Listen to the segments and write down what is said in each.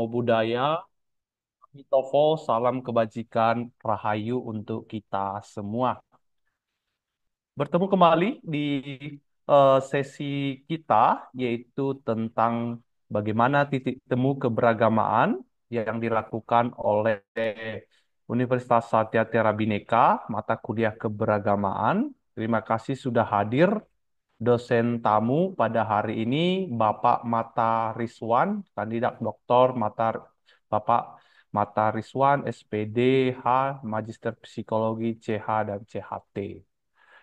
Budaya, Mitofo, salam kebajikan, rahayu untuk kita semua. Bertemu kembali di sesi kita, yaitu tentang bagaimana titik temu keberagamaan yang dilakukan oleh Universitas Satya Tiara Bhinneka, mata kuliah keberagamaan. Terima kasih sudah hadir dosen tamu pada hari ini, Bapak Mata Riswan, kandidat doktor Bapak Mata Riswan, SPD, H, Magister Psikologi, CH, dan CHT.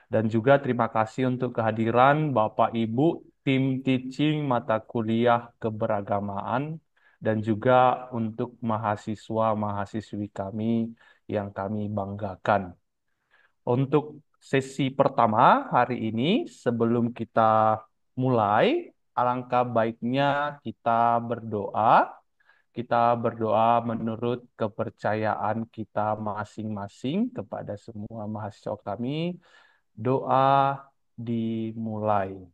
Dan juga terima kasih untuk kehadiran Bapak Ibu tim teaching mata kuliah keberagamaan dan juga untuk mahasiswa-mahasiswi kami yang kami banggakan. Untuk sesi pertama hari ini, sebelum kita mulai, alangkah baiknya kita berdoa. Kita berdoa menurut kepercayaan kita masing-masing kepada semua mahasiswa kami. Doa dimulai.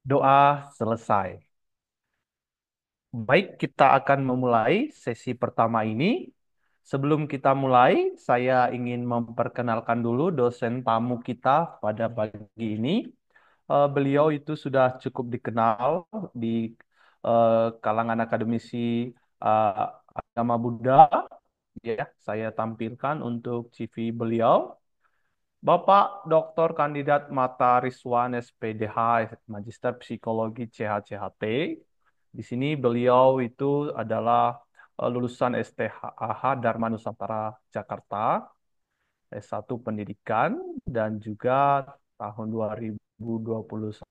Doa selesai. Baik, kita akan memulai sesi pertama ini. Sebelum kita mulai, saya ingin memperkenalkan dulu dosen tamu kita pada pagi ini. Beliau itu sudah cukup dikenal di kalangan akademisi eh, agama Buddha. Ya, saya tampilkan untuk CV beliau. Bapak Dr. Kandidat Mata Riswan SPDH Magister Psikologi CHCHT. Di sini beliau itu adalah lulusan STHH Dharma Nusantara Jakarta, S1 Pendidikan dan juga tahun 2021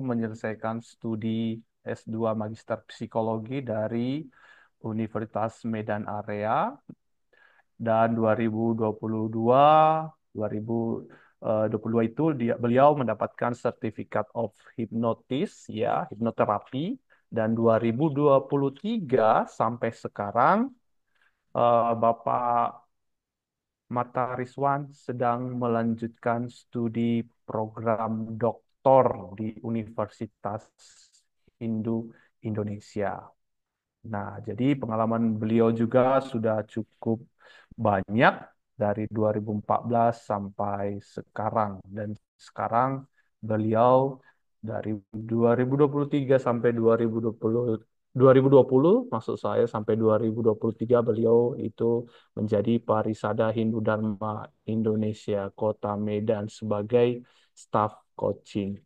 menyelesaikan studi S2 Magister Psikologi dari Universitas Medan Area dan 2022 itu beliau mendapatkan Certificate of Hypnotis ya, hipnoterapi dan 2023 sampai sekarang Bapak Mata Riswan sedang melanjutkan studi program doktor di Universitas Hindu Indonesia. Nah, jadi pengalaman beliau juga sudah cukup banyak dari 2014 sampai sekarang. Dan sekarang beliau dari 2023 sampai 2020 maksud saya sampai 2023 beliau itu menjadi Parisada Hindu Dharma Indonesia Kota Medan sebagai staff coaching.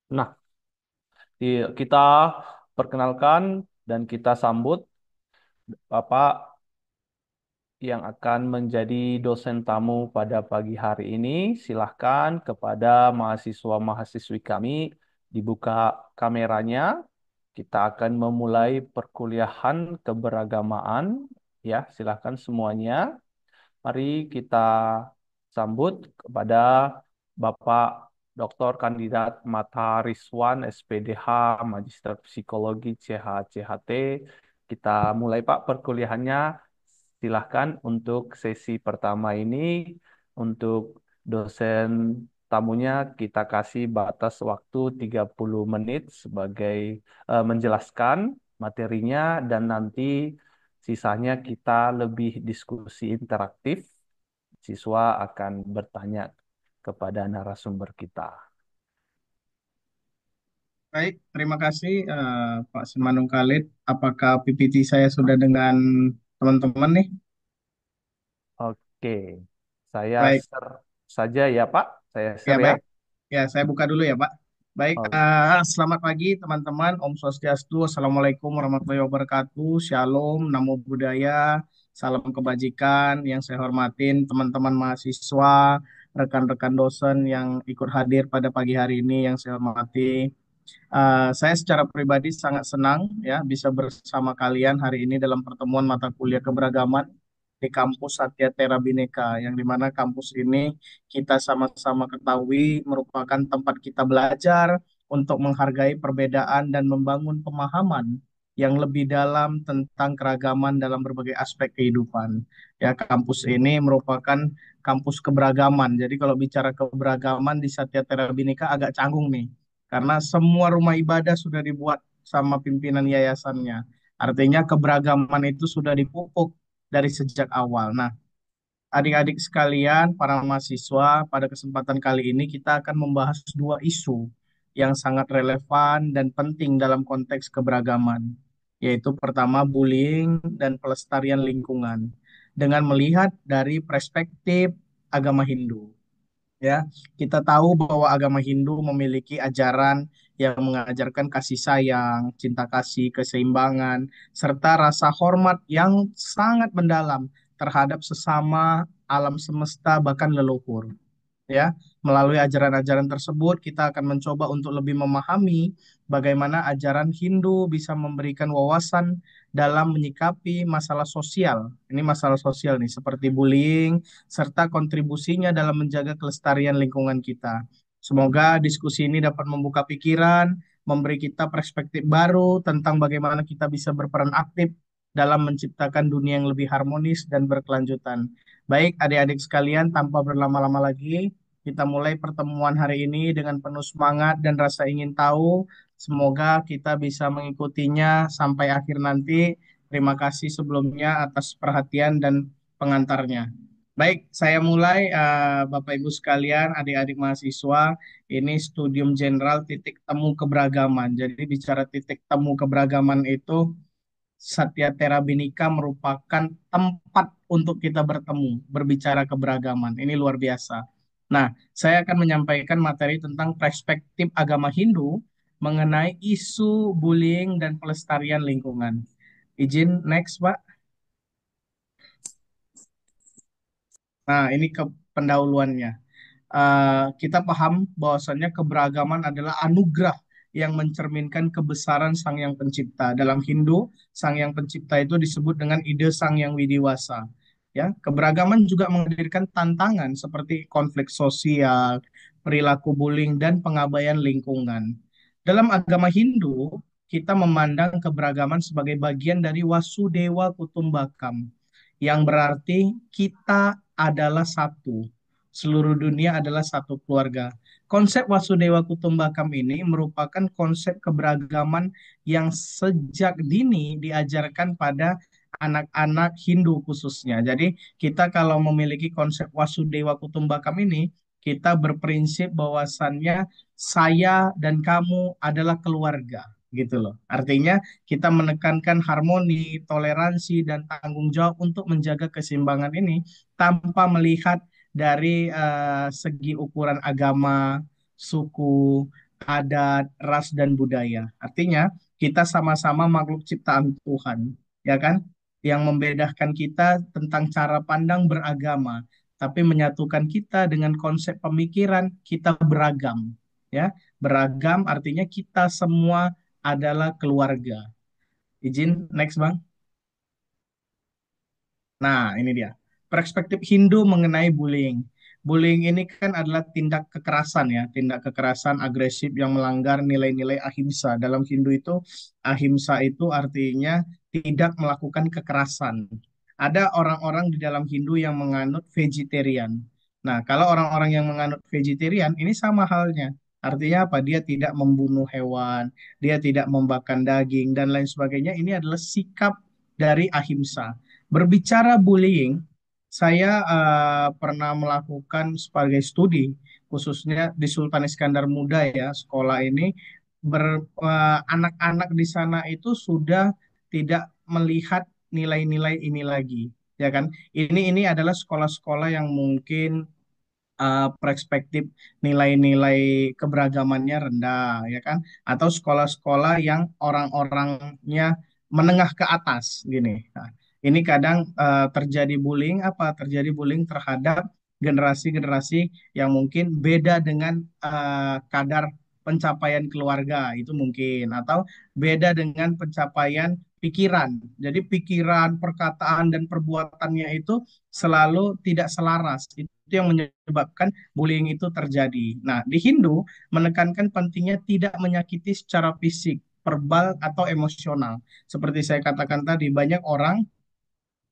Nah, kita perkenalkan dan kita sambut Bapak yang akan menjadi dosen tamu pada pagi hari ini. Silahkan kepada mahasiswa-mahasiswi kami dibuka kameranya. Kita akan memulai perkuliahan keberagamaan. Ya, silahkan semuanya. Mari kita sambut kepada Bapak Dr. Kandidat Mata Riswan, SPDH, Magister Psikologi CH CHT. Kita mulai Pak perkuliahannya. Silahkan untuk sesi pertama ini, untuk dosen tamunya kita kasih batas waktu 30 menit sebagai menjelaskan materinya dan nanti sisanya kita lebih diskusi interaktif. Siswa akan bertanya kepada narasumber kita. Baik, terima kasih Pak Simanung Khalid. Apakah PPT saya sudah dengan teman-teman nih? Oke, saya Baik, share saja ya Pak. Saya ya share ya. baik. Ya, saya buka dulu ya Pak. Baik, Oke. selamat pagi teman-teman. Om Swastiastu, Assalamualaikum warahmatullahi wabarakatuh. Shalom, Namo Buddhaya, salam kebajikan. Yang saya hormatin teman-teman mahasiswa, rekan-rekan dosen yang ikut hadir pada pagi hari ini yang saya hormati. Saya secara pribadi sangat senang ya bisa bersama kalian hari ini dalam pertemuan mata kuliah keberagaman di kampus Satya Tera Bhinneka, yang dimana kampus ini kita sama-sama ketahui merupakan tempat kita belajar untuk menghargai perbedaan dan membangun pemahaman yang lebih dalam tentang keragaman dalam berbagai aspek kehidupan. Ya, kampus ini merupakan kampus keberagaman. Jadi kalau bicara keberagaman di Satya Tera Bhinneka agak canggung nih, karena semua rumah ibadah sudah dibuat sama pimpinan yayasannya. Artinya keberagaman itu sudah dipupuk dari sejak awal. Nah, adik-adik sekalian, para mahasiswa, pada kesempatan kali ini kita akan membahas dua isu yang sangat relevan dan penting dalam konteks keberagaman, yaitu pertama bullying dan pelestarian lingkungan, dengan melihat dari perspektif agama Hindu. Ya, kita tahu bahwa agama Hindu memiliki ajaran yang mengajarkan kasih sayang, cinta kasih, keseimbangan, serta rasa hormat yang sangat mendalam terhadap sesama alam semesta bahkan leluhur. Ya, melalui ajaran-ajaran tersebut kita akan mencoba untuk lebih memahami bagaimana ajaran Hindu bisa memberikan wawasan dalam menyikapi masalah sosial. Ini masalah sosial nih, seperti bullying serta kontribusinya dalam menjaga kelestarian lingkungan kita. Semoga diskusi ini dapat membuka pikiran, memberi kita perspektif baru tentang bagaimana kita bisa berperan aktif dalam menciptakan dunia yang lebih harmonis dan berkelanjutan. Baik, adik-adik sekalian, tanpa berlama-lama lagi, kita mulai pertemuan hari ini dengan penuh semangat dan rasa ingin tahu. Semoga kita bisa mengikutinya sampai akhir nanti. Terima kasih sebelumnya atas perhatian dan pengantarnya. Baik, saya mulai, Bapak Ibu sekalian, adik-adik mahasiswa. Ini Studium General Titik Temu Keberagaman. Jadi bicara titik temu keberagaman itu, Satya Tera Bhinneka merupakan tempat untuk kita bertemu, berbicara keberagaman. Ini luar biasa. Nah, saya akan menyampaikan materi tentang perspektif agama Hindu mengenai isu bullying dan pelestarian lingkungan. Izin next, Pak. Nah, ini ke pendahuluannya. Kita paham bahwasannya keberagaman adalah anugerah yang mencerminkan kebesaran Sang Yang Pencipta. Dalam Hindu, Sang Yang Pencipta itu disebut dengan ide Sang Yang Widiwasa. Ya, keberagaman juga menghadirkan tantangan seperti konflik sosial, perilaku bullying, dan pengabaian lingkungan. Dalam agama Hindu, kita memandang keberagaman sebagai bagian dari Wasudewa Kutumbakam, yang berarti kita adalah satu. Seluruh dunia adalah satu keluarga. Konsep Wasudewa Kutumbakam ini merupakan konsep keberagaman yang sejak dini diajarkan pada anak-anak Hindu khususnya. Jadi kita kalau memiliki konsep Wasudewa Kutumbakam ini, kita berprinsip bahwasannya saya dan kamu adalah keluarga, gitu loh. Artinya kita menekankan harmoni, toleransi, dan tanggung jawab untuk menjaga keseimbangan ini tanpa melihat dari segi ukuran agama, suku, adat, ras, dan budaya. Artinya, kita sama-sama makhluk ciptaan Tuhan, ya kan? Yang membedakan kita tentang cara pandang beragama, tapi menyatukan kita dengan konsep pemikiran kita beragam, ya. Beragam artinya kita semua adalah keluarga. Izin next, Bang. Nah, ini dia. Perspektif Hindu mengenai bullying. Bullying ini kan adalah tindak kekerasan ya, tindak kekerasan agresif yang melanggar nilai-nilai ahimsa. Dalam Hindu itu, ahimsa itu artinya tidak melakukan kekerasan. Ada orang-orang di dalam Hindu yang menganut vegetarian. Nah, kalau orang-orang yang menganut vegetarian, ini sama halnya. Artinya apa? Dia tidak membunuh hewan, dia tidak membakar daging, dan lain sebagainya. Ini adalah sikap dari ahimsa. Berbicara bullying, saya pernah melakukan sebagai studi, khususnya di Sultan Iskandar Muda ya, sekolah ini anak-anak di sana itu sudah tidak melihat nilai-nilai ini lagi, ya kan? Ini adalah sekolah-sekolah yang mungkin perspektif nilai-nilai keberagamannya rendah, ya kan? Atau sekolah-sekolah yang orang-orangnya menengah ke atas, gini. Nah, ini kadang terjadi bullying, apa? Terjadi bullying terhadap generasi-generasi yang mungkin beda dengan kadar pencapaian keluarga itu mungkin, atau beda dengan pencapaian pikiran. Jadi pikiran, perkataan dan perbuatannya itu selalu tidak selaras. Itu yang menyebabkan bullying itu terjadi. Nah, di Hindu menekankan pentingnya tidak menyakiti secara fisik, verbal atau emosional. Seperti saya katakan tadi, banyak orang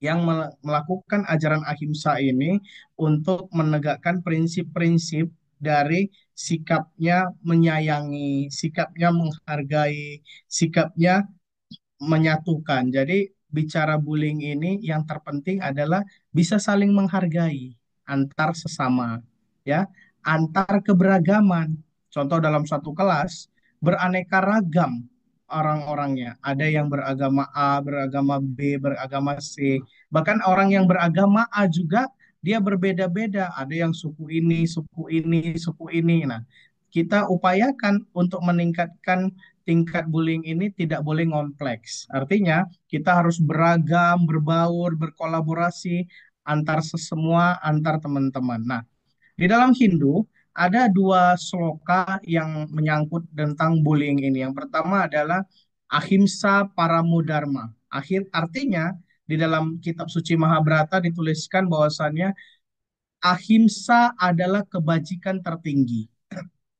yang melakukan ajaran ahimsa ini untuk menegakkan prinsip-prinsip dari sikapnya menyayangi, sikapnya menghargai, sikapnya menyatukan. Jadi bicara bullying ini yang terpenting adalah bisa saling menghargai antar sesama, ya, antar keberagaman. Contoh dalam satu kelas beraneka ragam orang-orangnya. Ada yang beragama A, beragama B, beragama C. Bahkan orang yang beragama A juga dia berbeda-beda. Ada yang suku ini, suku ini, suku ini. Nah, kita upayakan untuk meningkatkan tingkat bullying ini tidak boleh kompleks. Artinya, kita harus beragam, berbaur, berkolaborasi antar sesemua, antar teman-teman. Nah, di dalam Hindu ada dua sloka yang menyangkut tentang bullying ini. Yang pertama adalah Ahimsa Paramo Dharma. Artinya di dalam kitab suci Mahabharata dituliskan bahwasannya ahimsa adalah kebajikan tertinggi.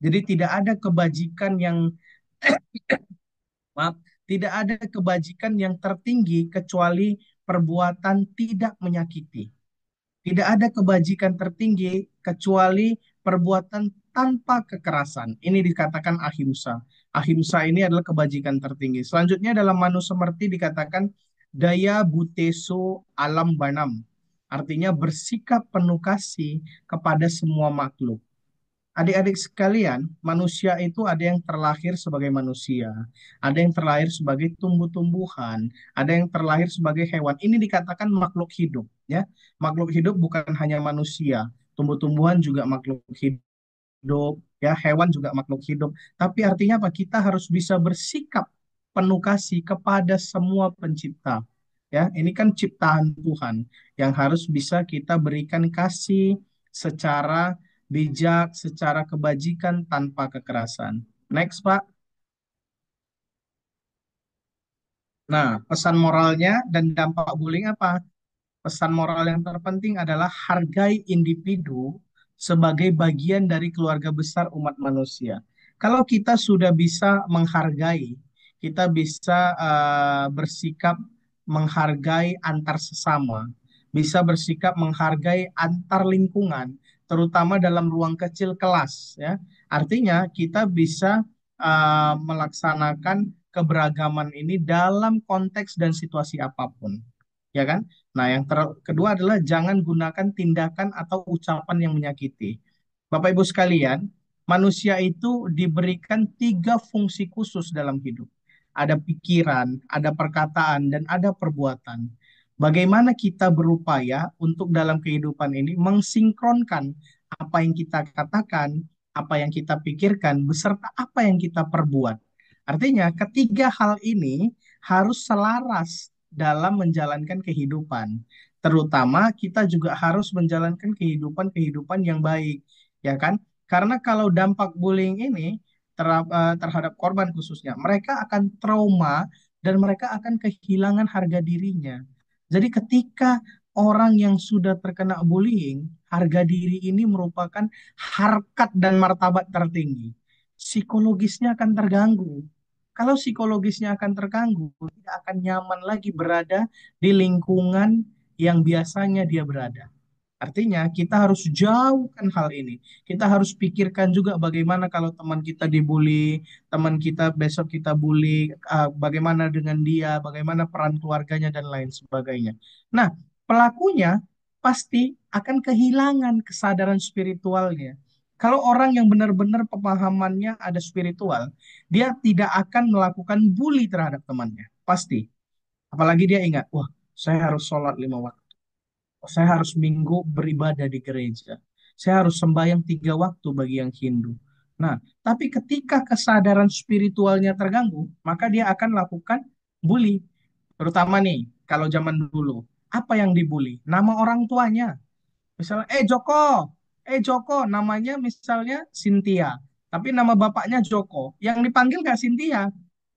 Jadi tidak ada kebajikan yang maaf, tidak ada kebajikan yang tertinggi kecuali perbuatan tidak menyakiti. Tidak ada kebajikan tertinggi kecuali perbuatan tanpa kekerasan. Ini dikatakan ahimsa. Ahimsa ini adalah kebajikan tertinggi. Selanjutnya dalam Manusemerti dikatakan daya buteso alam banam. Artinya bersikap penuh kasih kepada semua makhluk. Adik-adik sekalian, manusia itu ada yang terlahir sebagai manusia, ada yang terlahir sebagai tumbuh-tumbuhan, ada yang terlahir sebagai hewan. Ini dikatakan makhluk hidup, ya. Makhluk hidup bukan hanya manusia, tumbuh-tumbuhan juga makhluk hidup, ya, hewan juga makhluk hidup. Tapi artinya apa? Kita harus bisa bersikap penuh kasih kepada semua pencipta. Ya, ini kan ciptaan Tuhan yang harus bisa kita berikan kasih secara bijak, secara kebajikan tanpa kekerasan. Next, Pak. Nah, pesan moralnya dan dampak bullying apa? Pesan moral yang terpenting adalah hargai individu sebagai bagian dari keluarga besar umat manusia. Kalau kita sudah bisa menghargai, kita bisa bersikap menghargai antar sesama, bisa bersikap menghargai antar lingkungan, terutama dalam ruang kecil kelas, ya. Artinya kita bisa melaksanakan keberagaman ini dalam konteks dan situasi apapun, ya kan? Nah, kedua adalah jangan gunakan tindakan atau ucapan yang menyakiti. Bapak Ibu sekalian, manusia itu diberikan tiga fungsi khusus dalam hidup. Ada pikiran, ada perkataan, dan ada perbuatan. Bagaimana kita berupaya untuk dalam kehidupan ini mensinkronkan apa yang kita katakan, apa yang kita pikirkan, beserta apa yang kita perbuat. Artinya, ketiga hal ini harus selaras dalam menjalankan kehidupan. Terutama kita juga harus menjalankan kehidupan-kehidupan yang baik, ya kan? Karena kalau dampak bullying ini terhadap korban khususnya, mereka akan trauma dan mereka akan kehilangan harga dirinya. Jadi ketika orang yang sudah terkena bullying, harga diri ini merupakan harkat dan martabat tertinggi. Psikologisnya akan terganggu. Kalau psikologisnya akan terganggu, tidak akan nyaman lagi berada di lingkungan yang biasanya dia berada. Artinya, kita harus jauhkan hal ini. Kita harus pikirkan juga bagaimana kalau teman kita dibully, teman kita besok kita bully, bagaimana dengan dia, bagaimana peran keluarganya, dan lain sebagainya. Nah, pelakunya pasti akan kehilangan kesadaran spiritualnya. Kalau orang yang benar-benar pemahamannya ada spiritual, dia tidak akan melakukan bully terhadap temannya. Pasti. Apalagi dia ingat, wah, saya harus sholat 5 waktu. Saya harus minggu beribadah di gereja. Saya harus sembahyang 3 waktu bagi yang Hindu. Nah, tapi ketika kesadaran spiritualnya terganggu, maka dia akan lakukan bully. Terutama nih, kalau zaman dulu, apa yang dibully? Nama orang tuanya. Misalnya, Joko, Joko, namanya misalnya Cynthia. tapi nama bapaknya Joko. Yang dipanggil nggak Cynthia.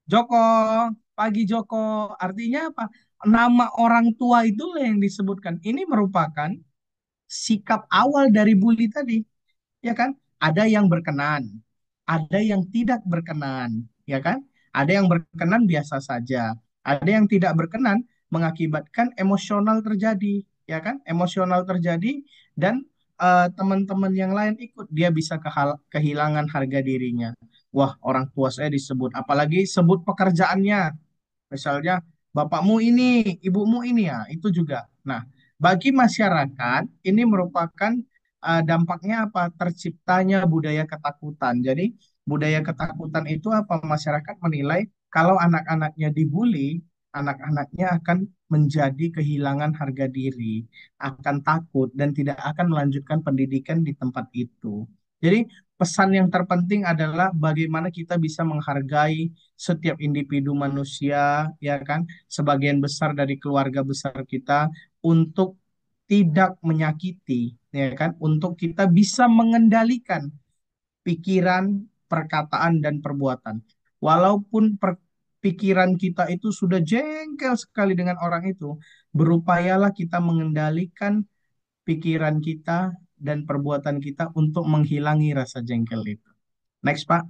Joko, pagi Joko. Artinya apa? Nama orang tua itulah yang disebutkan. Ini merupakan sikap awal dari bully tadi, ya kan? Ada yang berkenan, ada yang tidak berkenan, ya kan? Ada yang berkenan biasa saja, ada yang tidak berkenan mengakibatkan emosional terjadi, ya kan? Emosional terjadi dan teman-teman yang lain ikut, dia bisa kehilangan harga dirinya. Wah, orang tua saya disebut, apalagi sebut pekerjaannya. Misalnya, bapakmu ini, ibumu ini ya, itu juga. Nah, bagi masyarakat, ini merupakan dampaknya apa? Terciptanya budaya ketakutan. Jadi, budaya ketakutan itu apa? Masyarakat menilai kalau anak-anaknya dibully, anak-anaknya akan menjadi kehilangan harga diri, akan takut, dan tidak akan melanjutkan pendidikan di tempat itu. Jadi, pesan yang terpenting adalah bagaimana kita bisa menghargai setiap individu manusia, ya kan, sebagian besar dari keluarga besar kita untuk tidak menyakiti, ya kan, untuk kita bisa mengendalikan pikiran, perkataan, dan perbuatan. Walaupun pikiran kita itu sudah jengkel sekali dengan orang itu, berupayalah kita mengendalikan pikiran kita dan perbuatan kita untuk menghilangi rasa jengkel itu. Next, Pak.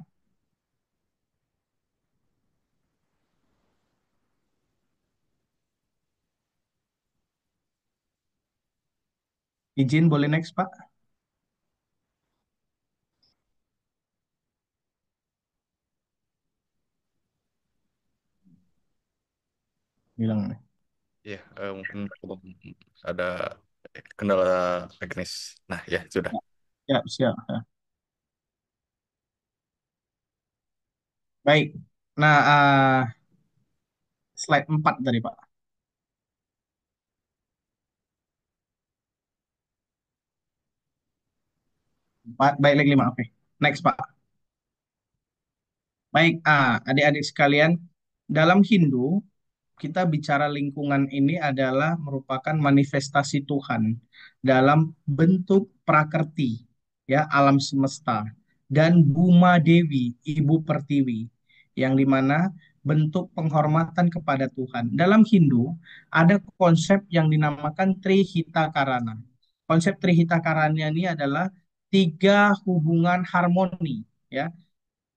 Izin boleh next, Pak? Bilang. Ya, mungkin belum ada kendala teknis. Nah, ya sudah. Ya, siap. Baik. Nah, slide 4 tadi, Pak. 4, baik, lagi 5. Oke. Next, Pak. Baik, adik-adik sekalian, dalam Hindu, kita bicara lingkungan ini adalah merupakan manifestasi Tuhan dalam bentuk prakerti, ya, alam semesta, dan Buma Dewi, Ibu Pertiwi, yang dimana bentuk penghormatan kepada Tuhan. Dalam Hindu ada konsep yang dinamakan Trihita Karana. Konsep Trihita Karana ini adalah tiga hubungan harmoni, ya.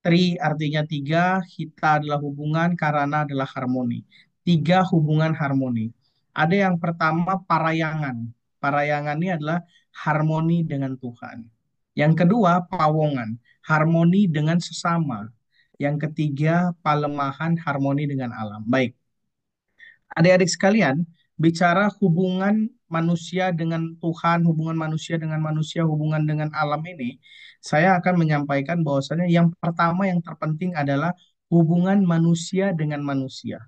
Tri artinya tiga, hita adalah hubungan, karana adalah harmoni. Tiga hubungan harmoni. Ada yang pertama parayangan. Parayangan ini adalah harmoni dengan Tuhan. Yang kedua pawongan, harmoni dengan sesama. Yang ketiga palemahan, harmoni dengan alam. Baik, adik-adik sekalian, bicara hubungan manusia dengan Tuhan, hubungan manusia dengan manusia, hubungan dengan alam ini, saya akan menyampaikan bahwasanya yang pertama yang terpenting adalah hubungan manusia dengan manusia.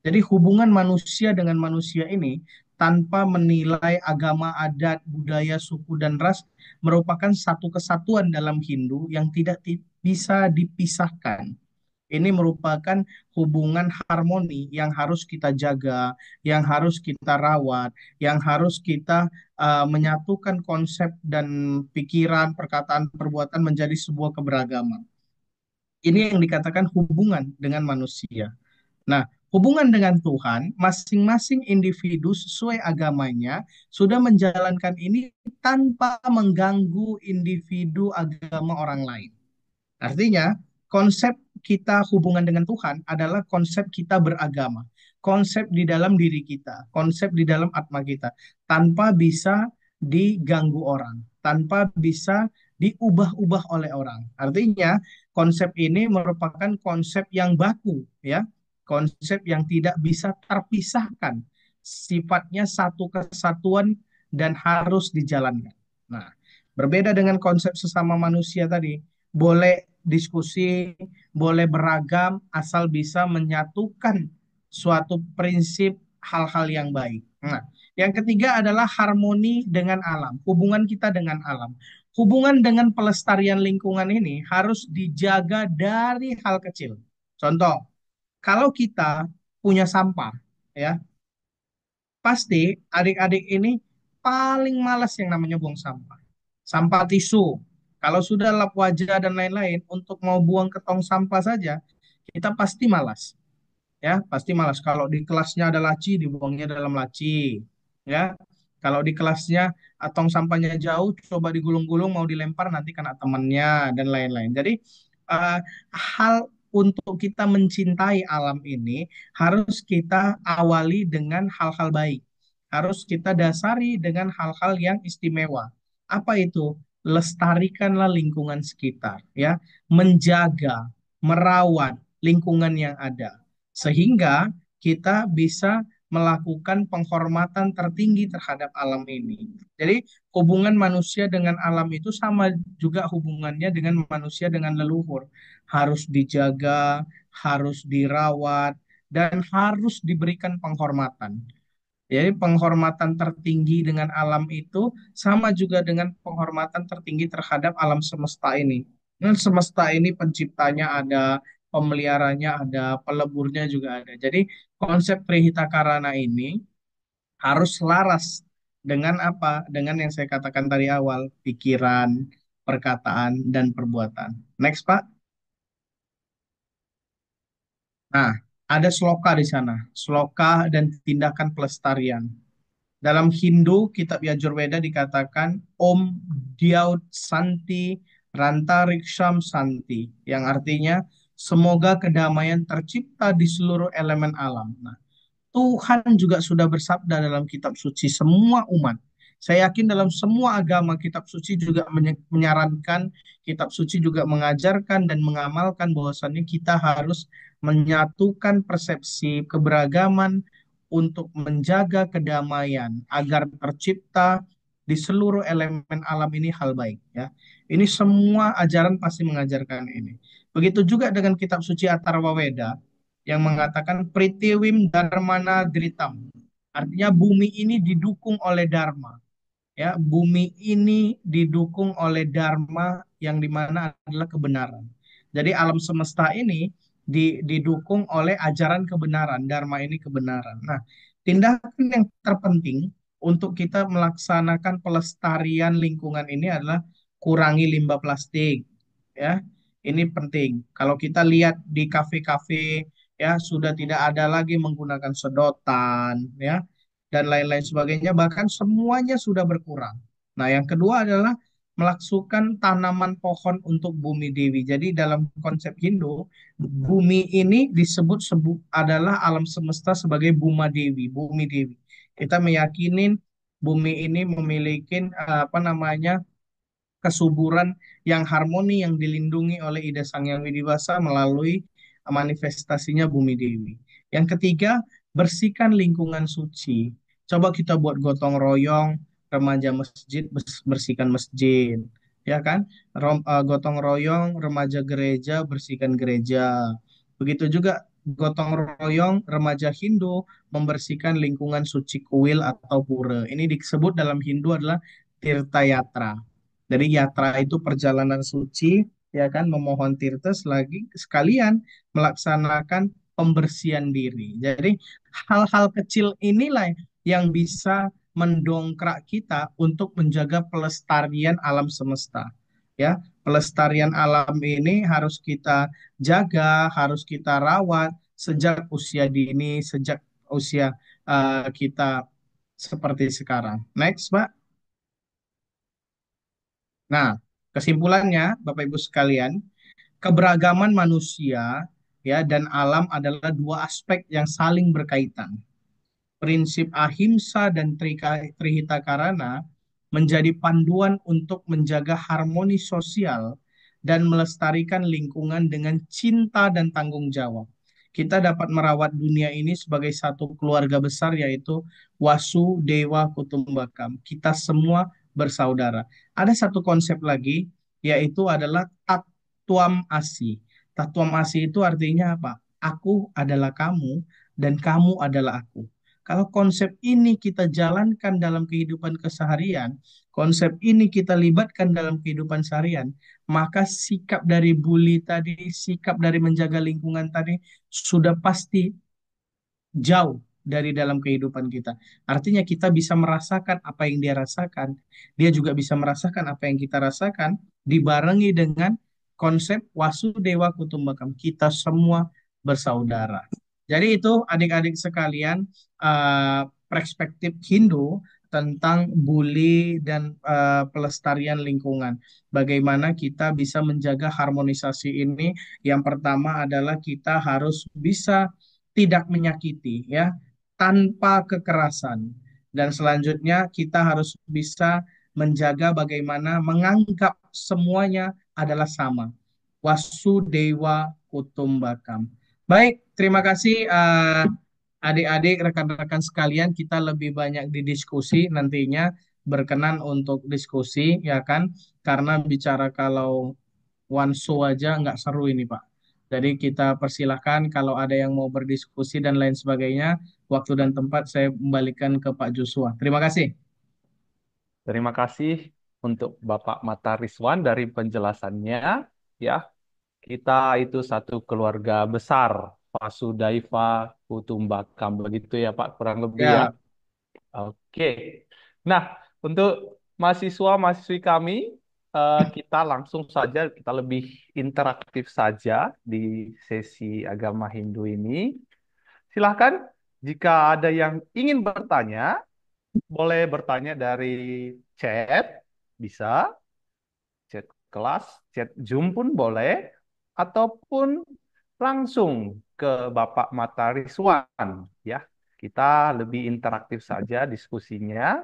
Jadi hubungan manusia dengan manusia ini tanpa menilai agama, adat, budaya, suku, dan ras merupakan satu kesatuan dalam Hindu yang tidak bisa dipisahkan. Ini merupakan hubungan harmoni yang harus kita jaga, yang harus kita rawat, yang harus kita menyatukan konsep dan pikiran, perkataan, perbuatan menjadi sebuah keberagaman. Ini yang dikatakan hubungan dengan manusia. Nah, hubungan dengan Tuhan, masing-masing individu sesuai agamanya sudah menjalankan ini tanpa mengganggu individu agama orang lain. Artinya, konsep kita hubungan dengan Tuhan adalah konsep kita beragama, konsep di dalam diri kita, konsep di dalam atma kita, tanpa bisa diganggu orang, tanpa bisa diubah-ubah oleh orang. Artinya, konsep ini merupakan konsep yang baku, ya, konsep yang tidak bisa terpisahkan, sifatnya satu kesatuan dan harus dijalankan. Nah, berbeda dengan konsep sesama manusia tadi, boleh diskusi, boleh beragam, asal bisa menyatukan suatu prinsip hal-hal yang baik. Nah, yang ketiga adalah harmoni dengan alam, hubungan kita dengan alam. Hubungan dengan pelestarian lingkungan ini harus dijaga dari hal kecil. Contoh, kalau kita punya sampah, ya, pasti adik-adik ini paling malas yang namanya buang sampah. Sampah tisu. Kalau sudah lap wajah dan lain-lain, untuk mau buang ke tong sampah saja, kita pasti malas. Ya, pasti malas. Kalau di kelasnya ada laci, dibuangnya dalam laci. Ya, kalau di kelasnya tong sampahnya jauh, coba digulung-gulung, mau dilempar, nanti kena temannya, dan lain-lain. Jadi, eh, hal untuk kita mencintai alam ini harus kita awali dengan hal-hal baik. Harus kita dasari dengan hal-hal yang istimewa. Apa itu? Lestarikanlah lingkungan sekitar, ya. Menjaga, merawat lingkungan yang ada sehingga kita bisa melakukan penghormatan tertinggi terhadap alam ini. Jadi hubungan manusia dengan alam itu sama juga hubungannya dengan manusia dengan leluhur. Harus dijaga, harus dirawat, dan harus diberikan penghormatan. Jadi penghormatan tertinggi dengan alam itu sama juga dengan penghormatan tertinggi terhadap alam semesta ini. Dan semesta ini penciptanya ada, pemeliharanya ada, peleburnya juga ada. Jadi konsep Trihita Karana ini harus selaras dengan apa? Dengan yang saya katakan tadi awal, pikiran, perkataan, dan perbuatan. Next, Pak. Nah, ada sloka di sana. Sloka dan tindakan pelestarian. Dalam Hindu, kitab Yajurveda dikatakan Om Dyaut Santi Rantariksham Santi, yang artinya semoga kedamaian tercipta di seluruh elemen alam. Nah, Tuhan juga sudah bersabda dalam kitab suci semua umat. Saya yakin dalam semua agama kitab suci juga menyarankan, kitab suci juga mengajarkan dan mengamalkan bahwasannya kita harus menyatukan persepsi keberagaman untuk menjaga kedamaian agar tercipta di seluruh elemen alam ini hal baik, ya. Ini semua ajaran pasti mengajarkan ini. Begitu juga dengan kitab suci Atharva Veda yang mengatakan Pritiwim Dharmana Dritam. Artinya bumi ini didukung oleh Dharma. Ya, bumi ini didukung oleh Dharma yang dimana adalah kebenaran. Jadi alam semesta ini didukung oleh ajaran kebenaran, Dharma ini kebenaran. Nah, tindakan yang terpenting untuk kita melaksanakan pelestarian lingkungan ini adalah kurangi limbah plastik. Ya, ini penting. Kalau kita lihat di kafe-kafe, ya sudah tidak ada lagi menggunakan sedotan, ya dan lain-lain sebagainya, bahkan semuanya sudah berkurang. Nah, yang kedua adalah melaksukan tanaman pohon untuk bumi dewi. Jadi dalam konsep Hindu, bumi ini disebut adalah alam semesta sebagai Buma Dewi, bumi dewi. Kita meyakinin bumi ini memiliki apa namanya kesuburan yang harmoni yang dilindungi oleh Ida Sang Hyang Widi Wasa melalui manifestasinya Bumi Dewi. Yang ketiga, bersihkan lingkungan suci. Coba kita buat gotong royong remaja masjid bersihkan masjid, ya kan? Gotong royong remaja gereja bersihkan gereja. Begitu juga gotong royong remaja Hindu membersihkan lingkungan suci kuil atau pura. Ini disebut dalam Hindu adalah Tirta Yatra. Dari yatra itu perjalanan suci, ya kan, memohon tirta selagi sekalian melaksanakan pembersihan diri. Jadi hal-hal kecil inilah yang bisa mendongkrak kita untuk menjaga pelestarian alam semesta. Ya, pelestarian alam ini harus kita jaga, harus kita rawat sejak usia dini, sejak usia kita seperti sekarang. Next, Pak. Nah, kesimpulannya, Bapak Ibu sekalian, keberagaman manusia ya dan alam adalah dua aspek yang saling berkaitan. Prinsip ahimsa dan trihita karana menjadi panduan untuk menjaga harmoni sosial dan melestarikan lingkungan dengan cinta dan tanggung jawab. Kita dapat merawat dunia ini sebagai satu keluarga besar yaitu Wasu Dewa Kutumbakam. Kita semua bersaudara. Ada satu konsep lagi yaitu adalah Tatwam Asi. Tatwam Asi itu artinya apa? Aku adalah kamu dan kamu adalah aku. Kalau konsep ini kita jalankan dalam kehidupan keseharian, konsep ini kita libatkan dalam kehidupan seharian, maka sikap dari bully tadi, sikap dari menjaga lingkungan tadi sudah pasti jauh dari dalam kehidupan kita. Artinya kita bisa merasakan apa yang dia rasakan, dia juga bisa merasakan apa yang kita rasakan, dibarengi dengan konsep Wasudewa Kutumbakam. Kita semua bersaudara. Jadi itu adik-adik sekalian, perspektif Hindu tentang bully dan pelestarian lingkungan. Bagaimana kita bisa menjaga harmonisasi ini? Yang pertama adalah kita harus bisa tidak menyakiti, ya, tanpa kekerasan. Dan selanjutnya kita harus bisa menjaga bagaimana menganggap semuanya adalah sama. Wasudewa Kutumbakam. Baik, terima kasih adik-adik, rekan-rekan sekalian. Kita lebih banyak didiskusi nantinya, berkenan untuk diskusi, ya kan? Karena bicara kalau one show aja nggak seru ini, Pak. Jadi kita persilahkan kalau ada yang mau berdiskusi dan lain sebagainya, waktu dan tempat saya kembalikan ke Pak Joshua. Terima kasih. Terima kasih untuk Bapak Mata Rizwan dari penjelasannya. Ya, kita itu satu keluarga besar, Vasudhaiva Kutumbakam, begitu ya Pak, kurang lebih ya. Ya, Oke. Nah, untuk mahasiswa-mahasiswi kami, kita langsung saja, kita lebih interaktif saja di sesi agama Hindu ini. Silahkan, jika ada yang ingin bertanya, boleh bertanya dari chat, bisa, chat kelas, chat Zoom pun boleh, ataupun langsung ke Bapak Mata Rizwan, ya. Kita lebih interaktif saja diskusinya.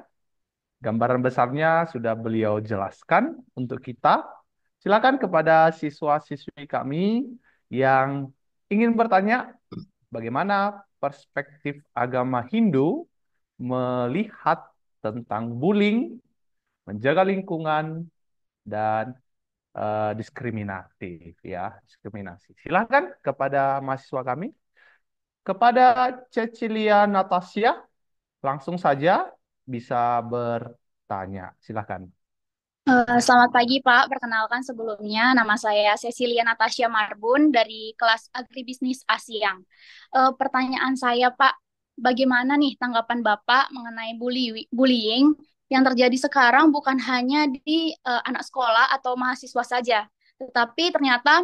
Gambaran besarnya sudah beliau jelaskan untuk kita. Silakan kepada siswa-siswi kami yang ingin bertanya bagaimana perspektif agama Hindu melihat tentang bullying, menjaga lingkungan, dan diskriminatif ya, diskriminasi. Silakan kepada mahasiswa kami, kepada Cecilia Natasha, langsung saja bisa bertanya. Silakan. Selamat pagi Pak, perkenalkan sebelumnya nama saya Cecilia Natasha Marbun dari kelas Agribisnis Asiang. Pertanyaan saya Pak, bagaimana nih tanggapan Bapak mengenai bullying yang terjadi sekarang bukan hanya di anak sekolah atau mahasiswa saja, tetapi ternyata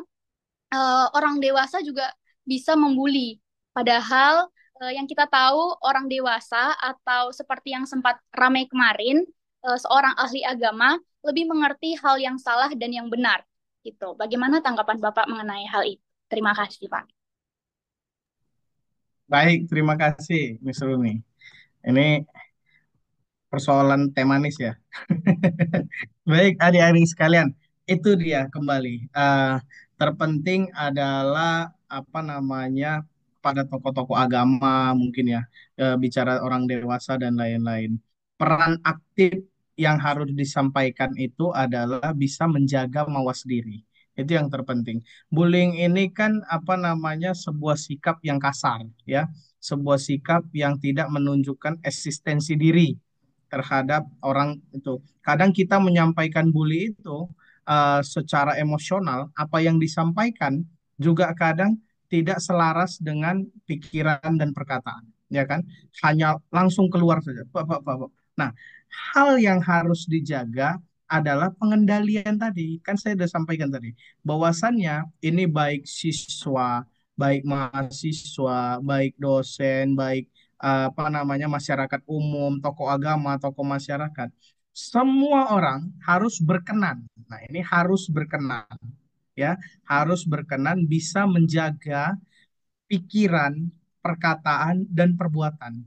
orang dewasa juga bisa membuli. Padahal yang kita tahu orang dewasa atau seperti yang sempat ramai kemarin, seorang ahli agama lebih mengerti hal yang salah dan yang benar. Gitu. Bagaimana tanggapan Bapak mengenai hal itu? Terima kasih, Pak. baik, terima kasih, Miss Rumi. Ini persoalan temanis ya. Baik, adik-adik sekalian, itu dia kembali. Terpenting adalah apa namanya pada tokoh-tokoh agama mungkin ya, bicara orang dewasa dan lain-lain. Peran aktif yang harus disampaikan itu adalah bisa menjaga mawas diri. Itu yang terpenting. Bullying ini kan apa namanya sebuah sikap yang kasar ya, sebuah sikap yang tidak menunjukkan eksistensi diri terhadap orang itu. Kadang kita menyampaikan bully itu secara emosional, apa yang disampaikan juga kadang tidak selaras dengan pikiran dan perkataan, ya kan? Hanya langsung keluar saja. Nah, hal yang harus dijaga adalah pengendalian tadi. Kan saya sudah sampaikan tadi, bahwasannya ini baik siswa, baik mahasiswa, baik dosen, baik apa namanya masyarakat umum, tokoh agama, tokoh masyarakat, semua orang harus berkenan. Nah, ini harus berkenan ya, harus berkenan bisa menjaga pikiran, perkataan dan perbuatan.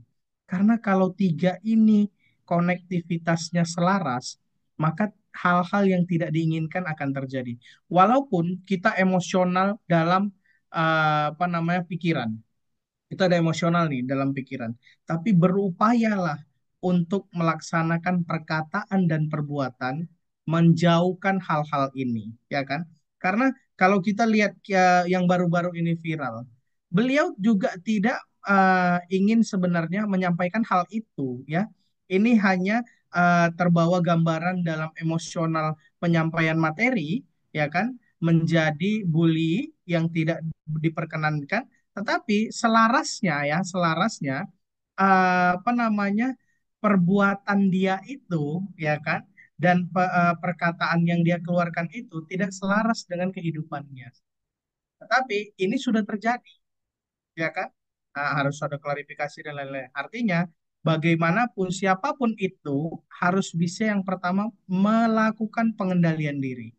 Karena kalau tiga ini konektivitasnya selaras, maka hal-hal yang tidak diinginkan akan terjadi. Walaupun kita emosional dalam apa namanya pikiran, kita ada emosional nih dalam pikiran. Tapi berupayalah untuk melaksanakan perkataan dan perbuatan menjauhkan hal-hal ini, ya kan? Karena kalau kita lihat ya, yang baru-baru ini viral, beliau juga tidak ingin sebenarnya menyampaikan hal itu, ya. Ini hanya terbawa gambaran dalam emosional penyampaian materi, ya kan? Menjadi bully yang tidak diperkenankan, tetapi selarasnya ya, selarasnya apa namanya, perbuatan dia itu, ya kan, dan perkataan yang dia keluarkan itu tidak selaras dengan kehidupannya. Tetapi ini sudah terjadi, ya kan? Nah, harus ada klarifikasi dan lain-lain. Artinya, bagaimanapun siapapun itu harus bisa yang pertama melakukan pengendalian diri.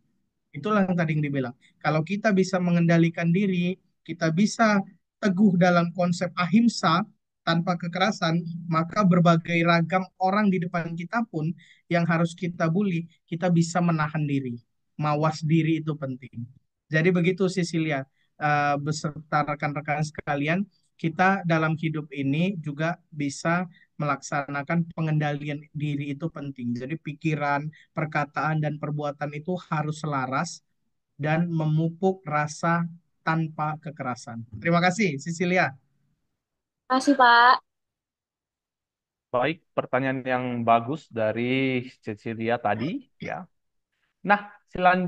Itulah yang tadi yang dibilang. Kalau kita bisa mengendalikan diri, kita bisa teguh dalam konsep ahimsa tanpa kekerasan, maka berbagai ragam orang di depan kita pun yang harus kita bully, kita bisa menahan diri. Mawas diri itu penting. Jadi begitu Cecilia, beserta rekan-rekan sekalian, kita dalam hidup ini juga bisa melaksanakan pengendalian diri itu penting. Jadi pikiran, perkataan, dan perbuatan itu harus selaras dan memupuk rasa tanpa kekerasan. Terima kasih, Cecilia. Kasih, Pak. Baik, pertanyaan yang bagus dari Cecilia tadi, ya. Nah,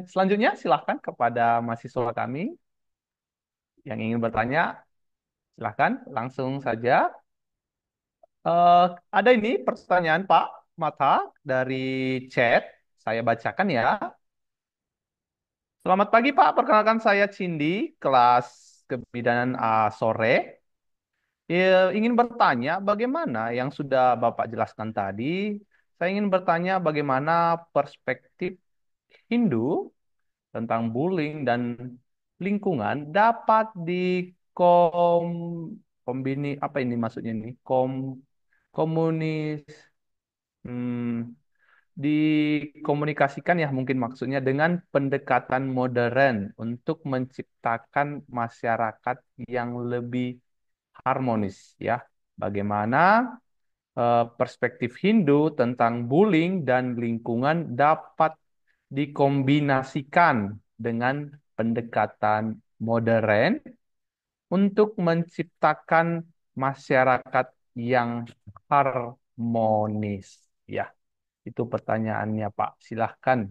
selanjutnya silahkan kepada mahasiswa kami yang ingin bertanya, silahkan langsung saja. Eh, ada ini pertanyaan Pak Mata dari chat, saya bacakan ya. Selamat pagi Pak, perkenalkan saya Cindy, kelas kebidanan A sore. Ingin bertanya bagaimana yang sudah Bapak jelaskan tadi. Saya ingin bertanya bagaimana perspektif Hindu tentang bullying dan lingkungan dapat kombini apa ini maksudnya ini komunis hmm, dikomunikasikan ya mungkin maksudnya dengan pendekatan modern untuk menciptakan masyarakat yang lebih harmonis ya. Bagaimana perspektif Hindu tentang bullying dan lingkungan dapat dikombinasikan dengan pendekatan modern untuk menciptakan masyarakat yang harmonis. Ya, itu pertanyaannya, Pak. Silahkan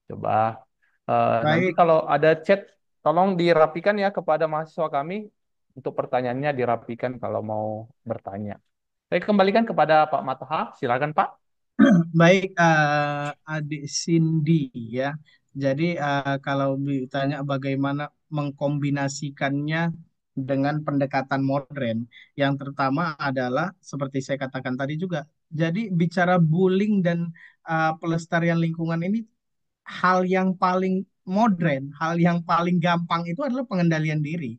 coba nanti Baik, kalau ada chat, tolong dirapikan ya kepada mahasiswa kami untuk pertanyaannya dirapikan kalau mau bertanya. Saya kembalikan kepada Pak Mataha. Silakan, Pak. baik, Adik Cindy ya. Jadi kalau ditanya bagaimana mengkombinasikannya dengan pendekatan modern, yang pertama adalah seperti saya katakan tadi juga. Jadi bicara bullying dan pelestarian lingkungan ini hal yang paling modern, hal yang paling gampang itu adalah pengendalian diri.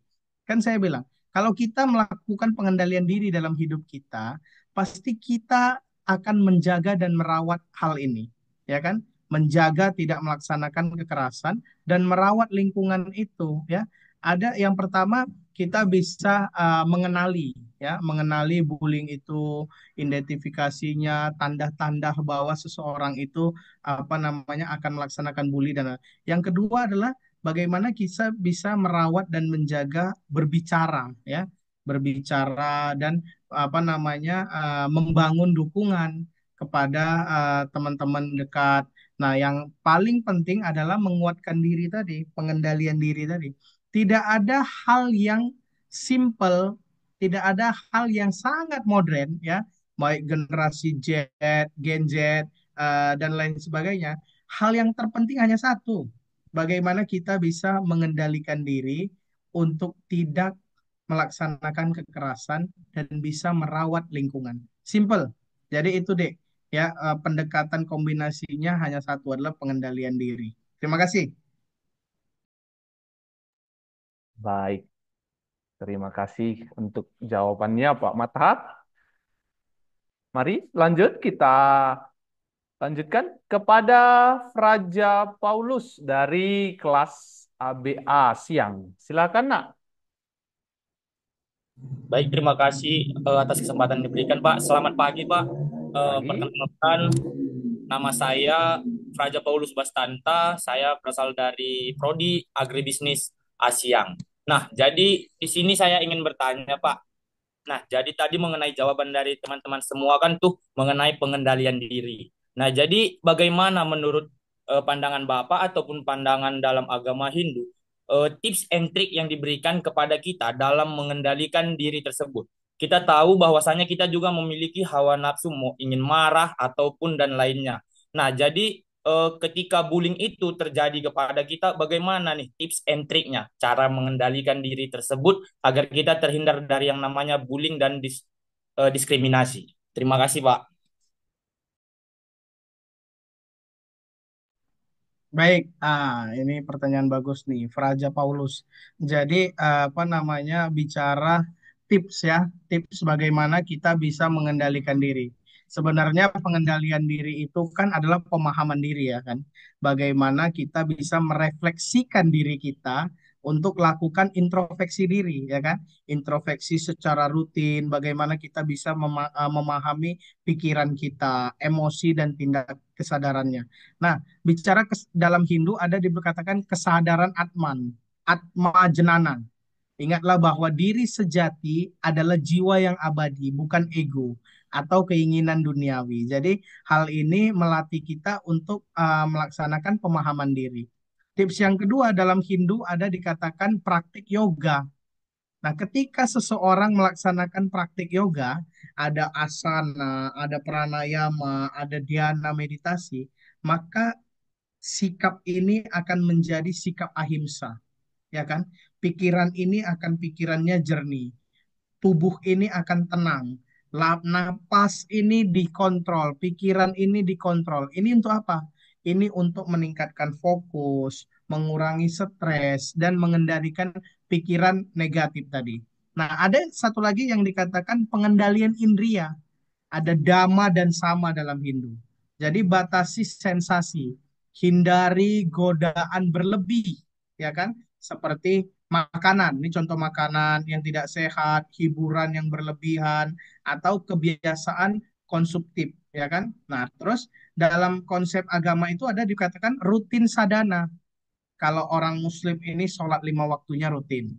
Kan saya bilang, kalau kita melakukan pengendalian diri dalam hidup kita, pasti kita akan menjaga dan merawat hal ini, ya kan? Menjaga tidak melaksanakan kekerasan dan merawat lingkungan itu, ya. Ada yang pertama kita bisa mengenali, ya, mengenali bullying itu, identifikasinya, tanda-tanda bahwa seseorang itu apa namanya akan melaksanakan bully dan yang kedua adalah bagaimana kita bisa merawat dan menjaga berbicara ya berbicara dan apa namanya membangun dukungan kepada teman-teman dekat. Nah, yang paling penting adalah menguatkan diri tadi, pengendalian diri tadi. Tidak ada hal yang simple, tidak ada hal yang sangat modern ya, baik generasi Z, Gen Z, dan lain sebagainya. Hal yang terpenting hanya satu, bagaimana kita bisa mengendalikan diri untuk tidak melaksanakan kekerasan dan bisa merawat lingkungan. Simple. Jadi itu deh, ya pendekatan kombinasinya hanya satu adalah pengendalian diri. Terima kasih. Baik, terima kasih untuk jawabannya, Pak Mataha. Mari lanjut kita lanjutkan kepada Fraja Paulus dari kelas ABA Siang. Silakan, Nak. Baik, terima kasih atas kesempatan yang diberikan, Pak. Selamat pagi, Pak. Pagi. Perkenalkan, nama saya Fraja Paulus Bastanta. Saya berasal dari Prodi Agribisnis Asiang. Nah, jadi di sini saya ingin bertanya, Pak. Nah, jadi tadi mengenai jawaban dari teman-teman semua kan tuh mengenai pengendalian diri. Nah, jadi bagaimana menurut pandangan Bapak ataupun pandangan dalam agama Hindu, tips and trick yang diberikan kepada kita dalam mengendalikan diri tersebut? kita tahu bahwasanya kita juga memiliki hawa nafsu, mau ingin marah ataupun dan lainnya. Nah, jadi ketika bullying itu terjadi kepada kita, bagaimana nih tips and triknya, cara mengendalikan diri tersebut agar kita terhindar dari yang namanya bullying dan diskriminasi. Terima kasih, Pak. Baik, ini pertanyaan bagus nih, Fraja Paulus. Jadi apa namanya bicara tips ya, tips bagaimana kita bisa mengendalikan diri. Sebenarnya pengendalian diri itu kan adalah pemahaman diri ya kan. Bagaimana kita bisa merefleksikan diri kita untuk lakukan introspeksi diri ya kan. Introspeksi secara rutin, bagaimana kita bisa memahami pikiran kita, emosi dan tindak kesadarannya. Nah, bicara dalam Hindu ada dikatakan kesadaran Atman, Atma Jenana. Ingatlah bahwa diri sejati adalah jiwa yang abadi, bukan ego atau keinginan duniawi. Jadi hal ini melatih kita untuk melaksanakan pemahaman diri. Tips yang kedua dalam Hindu ada dikatakan praktik yoga. Nah, ketika seseorang melaksanakan praktik yoga, ada asana, ada pranayama, ada dhyana meditasi, maka sikap ini akan menjadi sikap ahimsa, ya kan? Pikiran ini akan pikirannya jernih, tubuh ini akan tenang, napas ini dikontrol, pikiran ini dikontrol. Ini untuk apa? Ini untuk meningkatkan fokus, mengurangi stres, dan mengendalikan pikiran negatif tadi. Nah, ada satu lagi yang dikatakan pengendalian indria, ada dhamma dan sama dalam Hindu. Jadi batasi sensasi, hindari godaan berlebih, ya kan? Seperti makanan, ini contoh makanan yang tidak sehat, hiburan yang berlebihan, atau kebiasaan konsumtif, ya kan? Nah, terus dalam konsep agama itu ada dikatakan rutin sadana. Kalau orang Muslim ini sholat 5 waktunya rutin,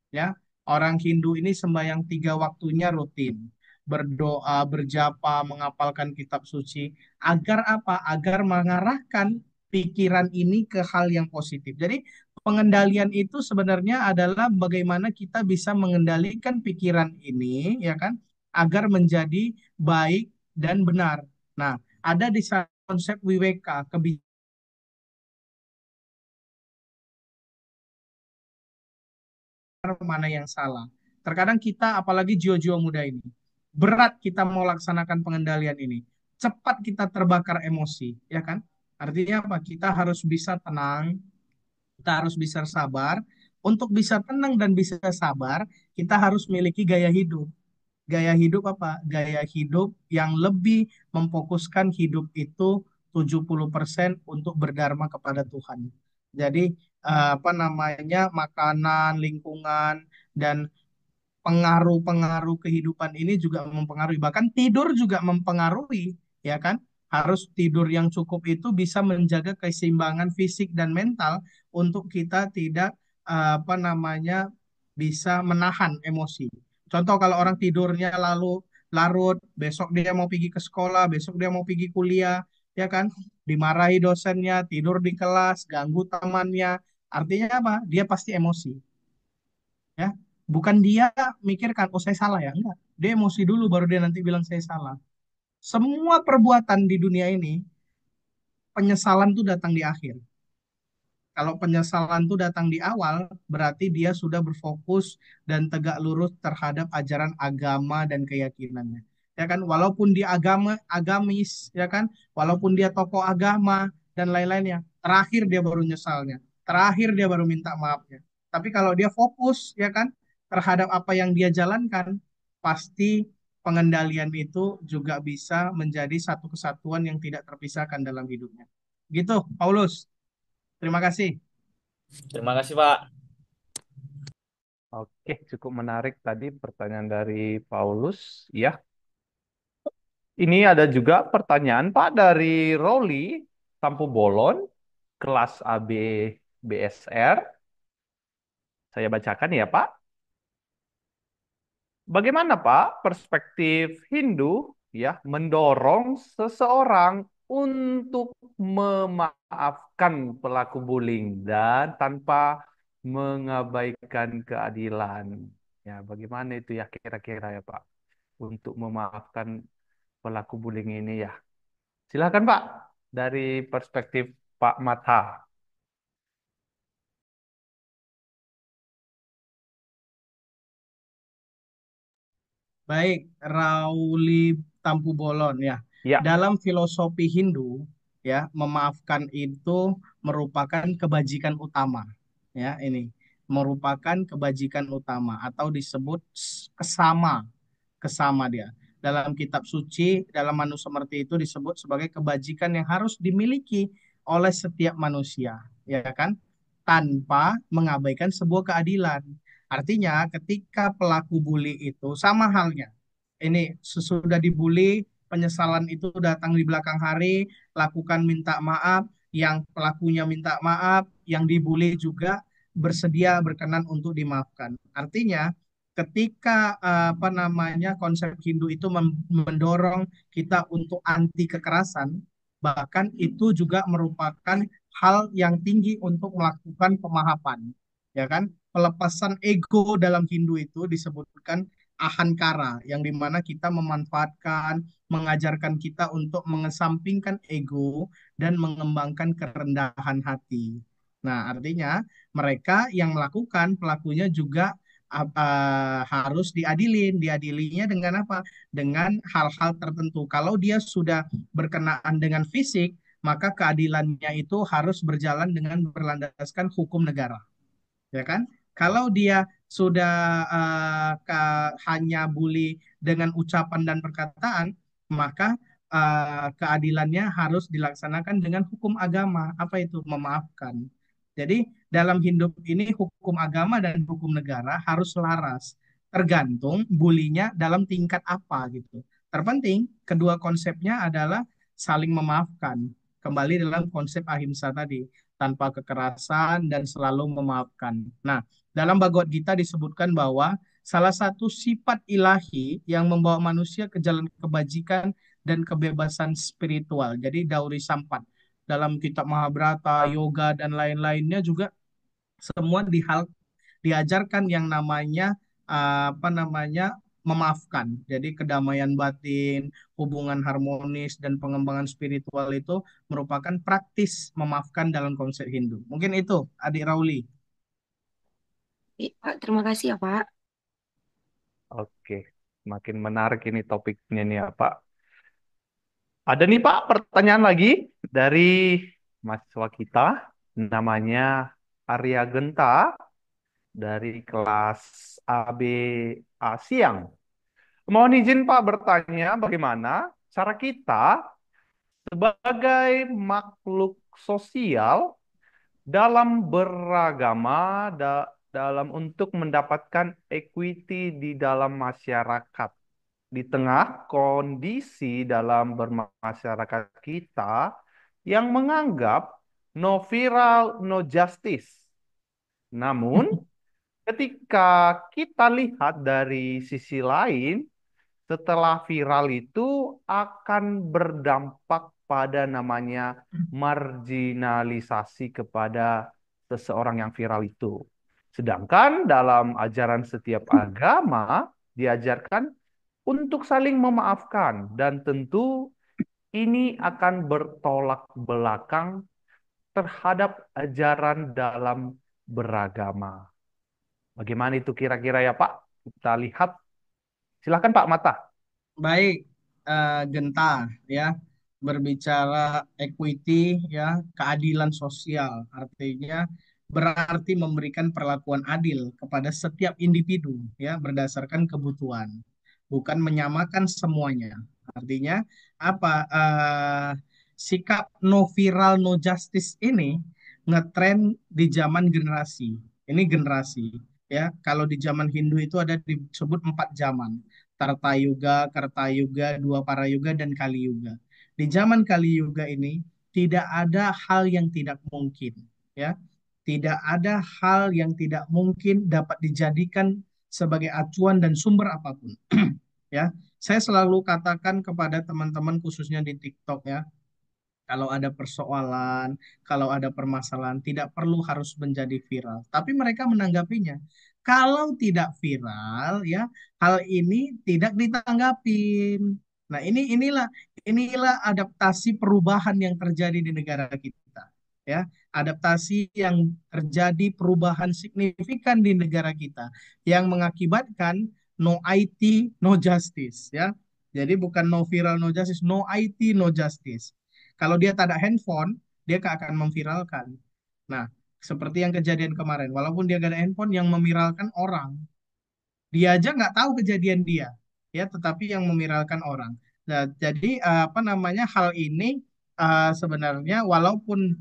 ya. Orang Hindu ini sembahyang 3 waktunya rutin, berdoa, berjapa, menghafalkan kitab suci, agar apa? Agar mengarahkan pikiran ini ke hal yang positif. Jadi pengendalian itu sebenarnya adalah bagaimana kita bisa mengendalikan pikiran ini, ya kan, agar menjadi baik dan benar. Nah, ada di konsep wiweka, kebijaksanaan mana yang salah. Terkadang kita, apalagi jiwa-jiwa muda ini, berat kita mau laksanakan pengendalian ini. Cepat kita terbakar emosi, ya kan? Artinya apa? Kita harus bisa tenang, kita harus bisa sabar. Untuk bisa tenang dan bisa sabar, kita harus memiliki gaya hidup. Gaya hidup apa? Gaya hidup yang lebih memfokuskan hidup itu 70% untuk berdharma kepada Tuhan. Jadi apa namanya makanan, lingkungan dan pengaruh-pengaruh kehidupan ini juga mempengaruhi. Bahkan tidur juga mempengaruhi, ya kan? Harus tidur yang cukup itu bisa menjaga keseimbangan fisik dan mental untuk kita tidak apa namanya bisa menahan emosi. Contoh kalau orang tidurnya lalu larut, besok dia mau pergi ke sekolah, besok dia mau pergi kuliah, ya kan? Dimarahi dosennya, tidur di kelas, ganggu temannya. Artinya apa? Dia pasti emosi, ya. Bukan dia mikirkan oh saya salah ya, enggak, dia emosi dulu baru dia nanti bilang saya salah. Semua perbuatan di dunia ini penyesalan tuh datang di akhir. Kalau penyesalan tuh datang di awal, berarti dia sudah berfokus dan tegak lurus terhadap ajaran agama dan keyakinannya. Ya kan, walaupun dia agamis, ya kan, walaupun dia tokoh agama dan lain-lainnya, terakhir dia baru nyesalnya, terakhir dia baru minta maafnya. Tapi kalau dia fokus, ya kan, terhadap apa yang dia jalankan, pasti pengendalian itu juga bisa menjadi satu kesatuan yang tidak terpisahkan dalam hidupnya. Gitu, Paulus. Terima kasih. Terima kasih, Pak. Oke, cukup menarik tadi pertanyaan dari Paulus. Ya, ini ada juga pertanyaan Pak dari Roli Tampu Bolon, kelas AB BSR. Saya bacakan ya Pak. Bagaimana Pak perspektif Hindu ya mendorong seseorang untuk memaafkan pelaku bullying dan tanpa mengabaikan keadilan? Ya, bagaimana itu ya kira-kira ya Pak? untuk memaafkan pelaku bullying ini ya. Silakan Pak, dari perspektif Pak Mata. Baik, Rauli Tampu Bolon ya. Ya, Dalam filosofi Hindu ya, memaafkan itu merupakan kebajikan utama. Ya, ini merupakan kebajikan utama atau disebut kesama, kesama dia. Dalam kitab suci, dalam Manusamerti itu disebut sebagai kebajikan yang harus dimiliki oleh setiap manusia, ya kan? Tanpa mengabaikan sebuah keadilan. Artinya, ketika pelaku bully itu sama halnya. Ini sesudah dibully, penyesalan itu datang di belakang hari, lakukan minta maaf, yang pelakunya minta maaf, yang dibully juga bersedia berkenan untuk dimaafkan. Artinya, ketika apa namanya konsep Hindu itu mendorong kita untuk anti kekerasan, bahkan itu juga merupakan hal yang tinggi untuk melakukan pemaafan, ya kan? Pelepasan ego dalam Hindu itu disebutkan ahankara, yang dimana kita memanfaatkan, mengajarkan kita untuk mengesampingkan ego dan mengembangkan kerendahan hati. Nah, artinya mereka yang melakukan pelakunya juga harus diadilin. Diadilinya dengan apa? Dengan hal-hal tertentu. Kalau dia sudah berkenaan dengan fisik, maka keadilannya itu harus berjalan dengan berlandaskan hukum negara, ya kan? Kalau dia sudah hanya bully dengan ucapan dan perkataan, maka keadilannya harus dilaksanakan dengan hukum agama. Apa itu? Memaafkan. Jadi dalam hidup ini hukum agama dan hukum negara harus selaras, tergantung bulinya dalam tingkat apa gitu. Terpenting kedua konsepnya adalah saling memaafkan. Kembali dalam konsep ahimsa tadi, tanpa kekerasan dan selalu memaafkan. Nah, dalam Bhagavad Gita disebutkan bahwa salah satu sifat ilahi yang membawa manusia ke jalan kebajikan dan kebebasan spiritual. Jadi Dauri Sampat. Dalam kitab Mahabharata, Yoga, dan lain-lainnya juga semua diajarkan yang namanya apa namanya memaafkan. Jadi kedamaian batin, hubungan harmonis dan pengembangan spiritual itu merupakan praktis memaafkan dalam konsep Hindu. Mungkin itu, Adik Rauli. Pak, terima kasih ya, Pak. oke. Makin menarik ini topiknya nih ya Pak. Ada nih Pak pertanyaan lagi dari mahasiswa kita. Namanya Arya Genta dari kelas AB A Siang. Mohon izin Pak bertanya bagaimana cara kita sebagai makhluk sosial dalam beragama dalam untuk mendapatkan equity di dalam masyarakat. Di tengah kondisi dalam bermasyarakat kita yang menganggap no viral, no justice. Namun, ketika kita lihat dari sisi lain, setelah viral itu akan berdampak pada namanya marginalisasi kepada seseorang yang viral itu. Sedangkan dalam ajaran setiap agama diajarkan untuk saling memaafkan dan tentu ini akan bertolak belakang terhadap ajaran dalam beragama. Bagaimana itu kira-kira ya Pak? Kita lihat. Silakan Pak Mata. Baik, Genta ya, berbicara equity ya, keadilan sosial, artinya berarti memberikan perlakuan adil kepada setiap individu ya berdasarkan kebutuhan, bukan menyamakan semuanya. Artinya apa? Sikap no viral no justice ini ngetren di zaman generasi. Ini generasi ya. Kalau di zaman Hindu itu ada disebut 4 zaman. Tarta Yuga, Karta Yuga, Dua Para Yuga, dan Kali Yuga. Di zaman Kali Yuga ini tidak ada hal yang tidak mungkin, ya. Tidak ada hal yang tidak mungkin dapat dijadikan sebagai acuan dan sumber apapun, ya. Saya selalu katakan kepada teman-teman khususnya di TikTok ya, kalau ada persoalan, kalau ada permasalahan, tidak perlu harus menjadi viral. Tapi mereka menanggapinya. Kalau tidak viral, ya hal ini tidak ditanggapin. Nah, inilah adaptasi perubahan yang terjadi di negara kita. Ya, adaptasi yang terjadi perubahan signifikan di negara kita yang mengakibatkan no IT, no justice, ya. Jadi bukan no viral, no justice, no IT, no justice. Kalau dia tak ada handphone, dia akan memviralkan. Nah, seperti yang kejadian kemarin, walaupun dia gak ada handphone, yang memiralkan orang. Dia aja nggak tahu kejadian dia, ya, tetapi yang memiralkan orang. Nah, jadi apa namanya hal ini sebenarnya walaupun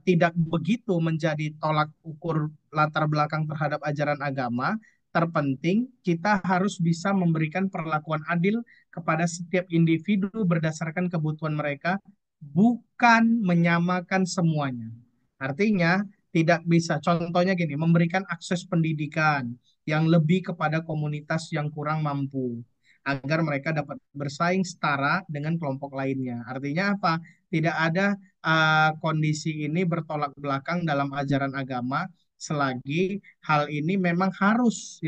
tidak begitu menjadi tolak ukur latar belakang terhadap ajaran agama, terpenting kita harus bisa memberikan perlakuan adil kepada setiap individu berdasarkan kebutuhan mereka, bukan menyamakan semuanya. Artinya tidak bisa, contohnya gini, memberikan akses pendidikan yang lebih kepada komunitas yang kurang mampu agar mereka dapat bersaing setara dengan kelompok lainnya. Artinya apa? Tidak ada kondisi ini bertolak belakang dalam ajaran agama selagi hal ini memang harus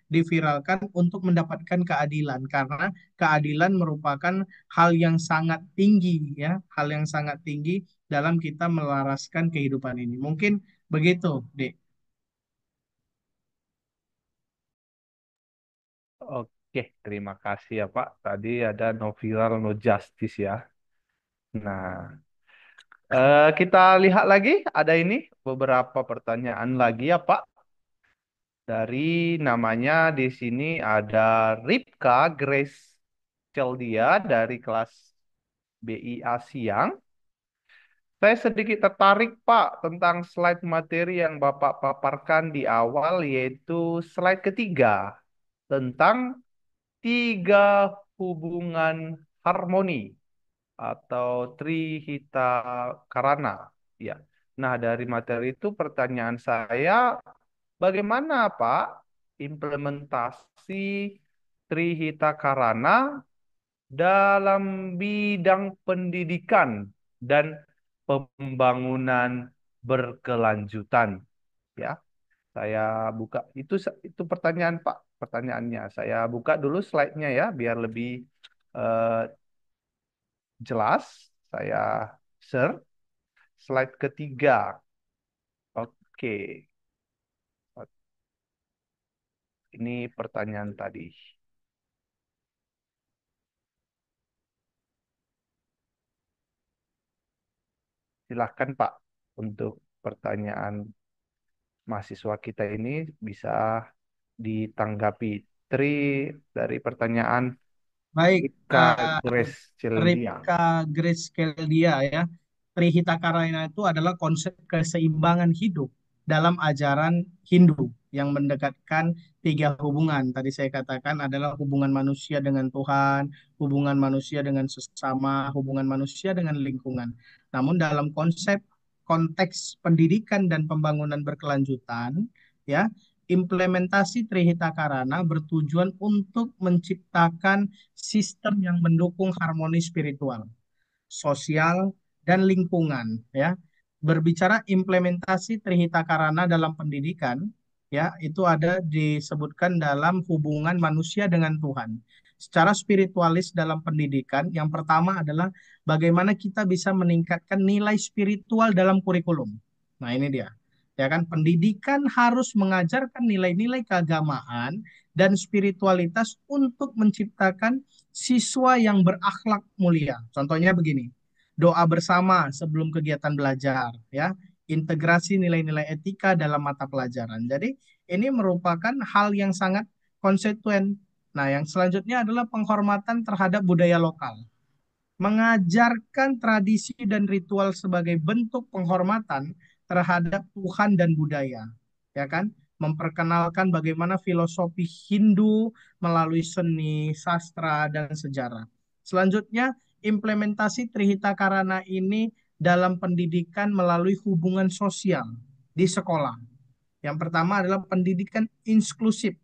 diviralkan untuk mendapatkan keadilan karena keadilan merupakan hal yang sangat tinggi, ya, hal yang sangat tinggi dalam kita melaraskan kehidupan ini. Mungkin begitu, Dek. Oke, terima kasih ya Pak. Tadi ada no viral, no justice ya. Nah, kita lihat lagi, ada ini beberapa pertanyaan lagi ya Pak. Dari namanya di sini ada Ripka Grace Celdia dari kelas BIA Siang. Saya sedikit tertarik Pak tentang slide materi yang Bapak paparkan di awal, yaitu slide ketiga tentang tiga hubungan harmoni atau Trihita Karana. Ya. Nah, dari materi itu pertanyaan saya, bagaimana Pak implementasi Trihita Karana dalam bidang pendidikan dan pembangunan berkelanjutan? Ya, saya buka itu pertanyaan Pak, pertanyaannya. Saya buka dulu slide-nya ya biar lebih eh, jelas. Saya share slide ketiga. Oke, ini pertanyaan tadi. Silahkan Pak untuk pertanyaan mahasiswa kita ini bisa ditanggapi. Tri dari pertanyaan Baik, Ika Grace Cildia. Ripka Grace Keldia, ya. Trihitakarana itu adalah konsep keseimbangan hidup dalam ajaran Hindu yang mendekatkan tiga hubungan. Tadi saya katakan adalah hubungan manusia dengan Tuhan, hubungan manusia dengan sesama, hubungan manusia dengan lingkungan. Namun dalam konsep konteks pendidikan dan pembangunan berkelanjutan, ya, implementasi Trihitakarana bertujuan untuk menciptakan sistem yang mendukung harmoni spiritual, sosial, dan lingkungan, ya. Berbicara implementasi Trihita Karana dalam pendidikan, ya, itu ada disebutkan dalam hubungan manusia dengan Tuhan. Secara spiritualis dalam pendidikan, yang pertama adalah bagaimana kita bisa meningkatkan nilai spiritual dalam kurikulum. Nah, ini dia. Ya kan, pendidikan harus mengajarkan nilai-nilai keagamaan dan spiritualitas untuk menciptakan siswa yang berakhlak mulia. Contohnya begini, doa bersama sebelum kegiatan belajar, ya, integrasi nilai-nilai etika dalam mata pelajaran. Jadi ini merupakan hal yang sangat konsekuen. Nah, yang selanjutnya adalah penghormatan terhadap budaya lokal, mengajarkan tradisi dan ritual sebagai bentuk penghormatan terhadap Tuhan dan budaya, ya kan? Memperkenalkan bagaimana filosofi Hindu melalui seni, sastra, dan sejarah. Selanjutnya, implementasi Trihita Karana ini dalam pendidikan melalui hubungan sosial di sekolah. Yang pertama adalah pendidikan inklusif,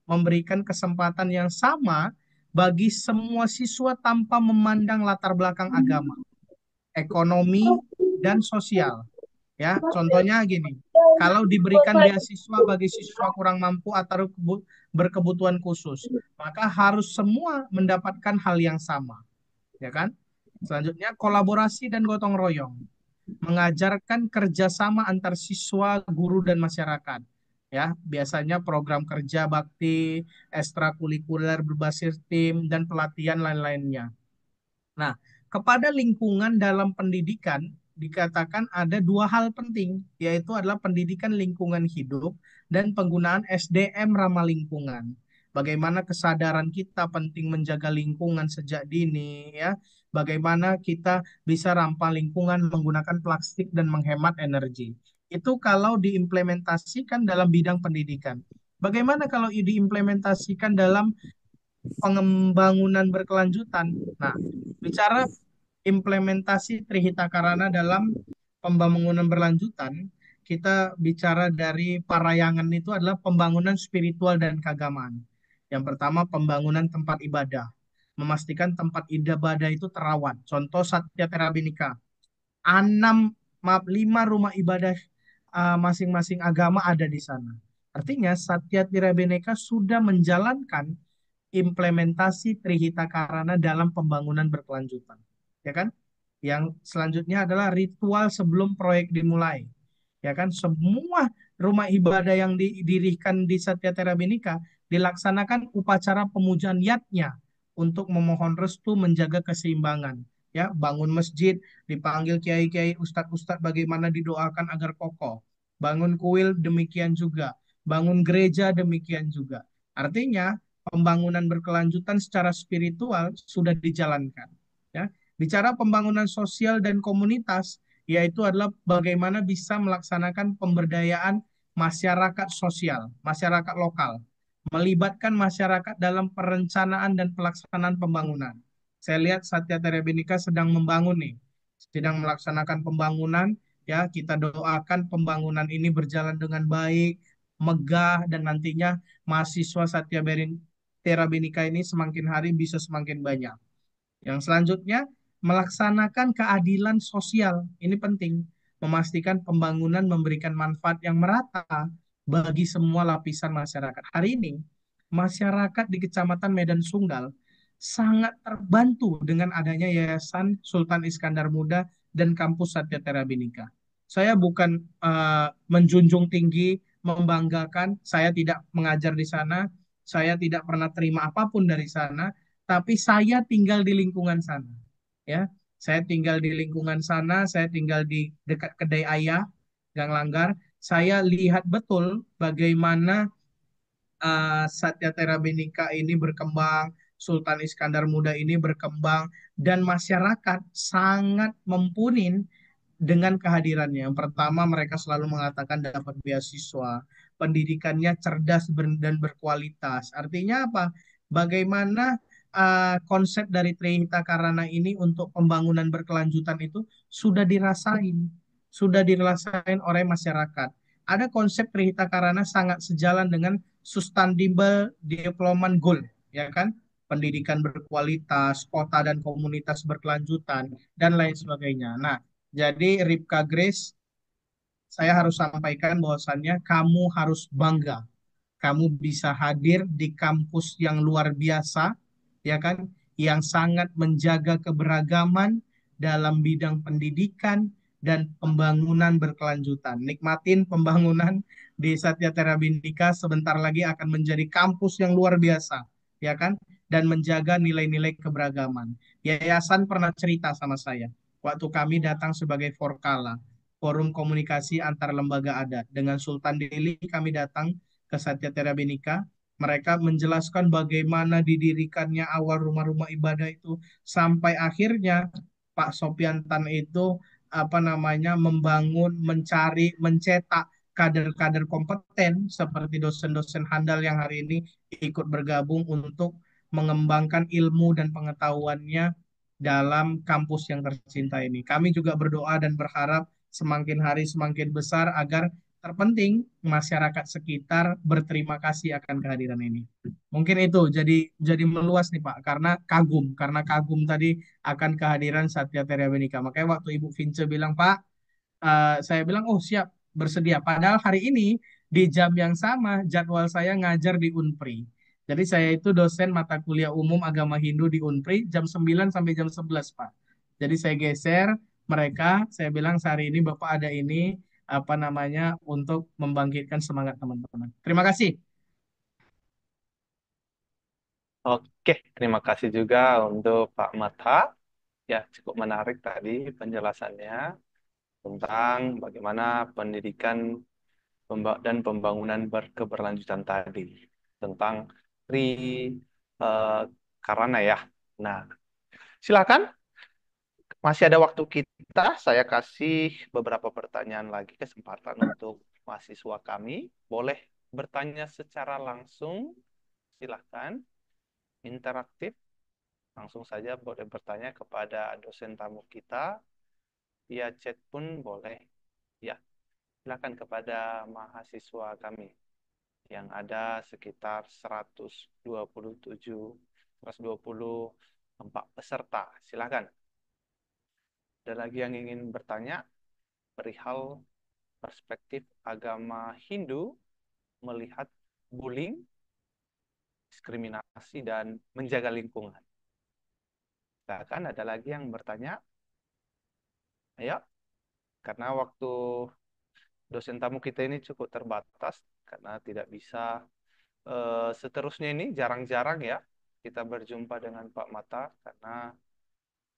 memberikan kesempatan yang sama bagi semua siswa tanpa memandang latar belakang agama, ekonomi, dan sosial. Ya, contohnya gini, kalau diberikan beasiswa bagi siswa kurang mampu atau berkebutuhan khusus, maka harus semua mendapatkan hal yang sama, ya kan? Selanjutnya, kolaborasi dan gotong royong mengajarkan kerjasama antar siswa, guru, dan masyarakat. Ya, biasanya program kerja bakti, ekstrakurikuler berbasis tim, dan pelatihan lain-lainnya. Nah, kepada lingkungan dalam pendidikan dikatakan ada dua hal penting, yaitu adalah pendidikan lingkungan hidup dan penggunaan SDM ramah lingkungan. Bagaimana kesadaran kita penting menjaga lingkungan sejak dini, ya. Bagaimana kita bisa ramah lingkungan menggunakan plastik dan menghemat energi. Itu kalau diimplementasikan dalam bidang pendidikan. Bagaimana kalau diimplementasikan dalam pengembangan berkelanjutan? Nah, bicara implementasi Trihita Karana dalam pembangunan berlanjutan, kita bicara dari parayangan itu adalah pembangunan spiritual dan keagamaan. Yang pertama, pembangunan tempat ibadah. Memastikan tempat ibadah itu terawat. Contoh Satya Terabinika. 5 rumah ibadah masing-masing agama ada di sana. Artinya Satya Terabinika sudah menjalankan implementasi Trihita Karana dalam pembangunan berkelanjutan. Ya kan? Yang selanjutnya adalah ritual sebelum proyek dimulai. Ya kan? Semua rumah ibadah yang didirikan di Satya Terabinika dilaksanakan upacara pemujaan yatnya untuk memohon restu menjaga keseimbangan. Ya, bangun masjid, dipanggil kiai-kiai, ustadz-ustadz bagaimana didoakan agar kokoh. Bangun kuil demikian juga. Bangun gereja demikian juga. Artinya pembangunan berkelanjutan secara spiritual sudah dijalankan. Ya, bicara pembangunan sosial dan komunitas, yaitu adalah bagaimana bisa melaksanakan pemberdayaan masyarakat sosial, masyarakat lokal, melibatkan masyarakat dalam perencanaan dan pelaksanaan pembangunan. Saya lihat Satya Terabinika sedang membangun nih, sedang melaksanakan pembangunan. Ya, kita doakan pembangunan ini berjalan dengan baik, megah, dan nantinya mahasiswa Satya Terabinika ini semakin hari bisa semakin banyak. Yang selanjutnya, melaksanakan keadilan sosial. Ini penting. Memastikan pembangunan memberikan manfaat yang merata bagi semua lapisan masyarakat. Hari ini, masyarakat di Kecamatan Medan Sunggal sangat terbantu dengan adanya Yayasan Sultan Iskandar Muda dan Kampus Satya Terabinika. Saya bukan menjunjung tinggi, membanggakan, saya tidak mengajar di sana, saya tidak pernah terima apapun dari sana, tapi saya tinggal di lingkungan sana. Ya, saya tinggal di lingkungan sana, saya tinggal di dekat kedai ayah, Gang Langgar. Saya lihat betul bagaimana Satya Terabinika ini berkembang, Sultan Iskandar Muda ini berkembang, dan masyarakat sangat mempunin dengan kehadirannya. Yang pertama, mereka selalu mengatakan dapat beasiswa, pendidikannya cerdas dan berkualitas. Artinya apa? Bagaimana konsep dari Trihita Karana ini untuk pembangunan berkelanjutan itu sudah dirasain oleh masyarakat. Ada konsep Trihita Karana sangat sejalan dengan Sustainable Development Goal, ya kan? Pendidikan berkualitas, kota dan komunitas berkelanjutan, dan lain sebagainya. Nah, jadi Ripka Grace, saya harus sampaikan bahwasannya kamu harus bangga. Kamu bisa hadir di kampus yang luar biasa, ya kan? Yang sangat menjaga keberagaman dalam bidang pendidikan dan pembangunan berkelanjutan. Nikmatin pembangunan di Satya Terabindika sebentar lagi akan menjadi kampus yang luar biasa, ya kan? Dan menjaga nilai-nilai keberagaman. Yayasan pernah cerita sama saya waktu kami datang sebagai Forkala, Forum Komunikasi Antar Lembaga Adat. Dengan Sultan Delhi kami datang ke Satya Terabinika. Mereka menjelaskan bagaimana didirikannya awal rumah-rumah ibadah itu sampai akhirnya Pak Sopiantan itu membangun, mencari, mencetak kader-kader kompeten seperti dosen-dosen handal yang hari ini ikut bergabung untuk mengembangkan ilmu dan pengetahuannya dalam kampus yang tercinta ini. Kami juga berdoa dan berharap semakin hari semakin besar agar terpenting masyarakat sekitar berterima kasih akan kehadiran ini. Mungkin itu jadi meluas nih Pak karena kagum tadi akan kehadiran Satya Terabinika. Makanya waktu Ibu Vince bilang Pak, saya bilang oh siap bersedia. Padahal hari ini di jam yang sama jadwal saya ngajar di Unpri. Jadi saya itu dosen mata kuliah umum agama Hindu di Unpri jam 9 sampai jam 11, Pak. Jadi saya geser mereka, saya bilang sehari ini Bapak ada ini apa namanya untuk membangkitkan semangat teman-teman. Terima kasih. Oke, terima kasih juga untuk Pak Mata. Ya, cukup menarik tadi penjelasannya tentang bagaimana pendidikan dan pembangunan berkeberlanjutan tadi. Tentang Tri eh, Karana ya. Nah, silakan. Masih ada waktu kita. Saya kasih beberapa pertanyaan lagi kesempatan untuk mahasiswa kami. Boleh bertanya secara langsung. Silakan. Interaktif. Langsung saja boleh bertanya kepada dosen tamu kita. Via chat pun boleh. Ya, silakan kepada mahasiswa kami yang ada sekitar 127, 124 peserta. Silakan. Ada lagi yang ingin bertanya perihal perspektif agama Hindu melihat bullying, diskriminasi, dan menjaga lingkungan. Silakan, ada lagi yang bertanya? Ayo, karena waktu dosen tamu kita ini cukup terbatas, karena tidak bisa seterusnya ini jarang-jarang ya kita berjumpa dengan Pak Mata, karena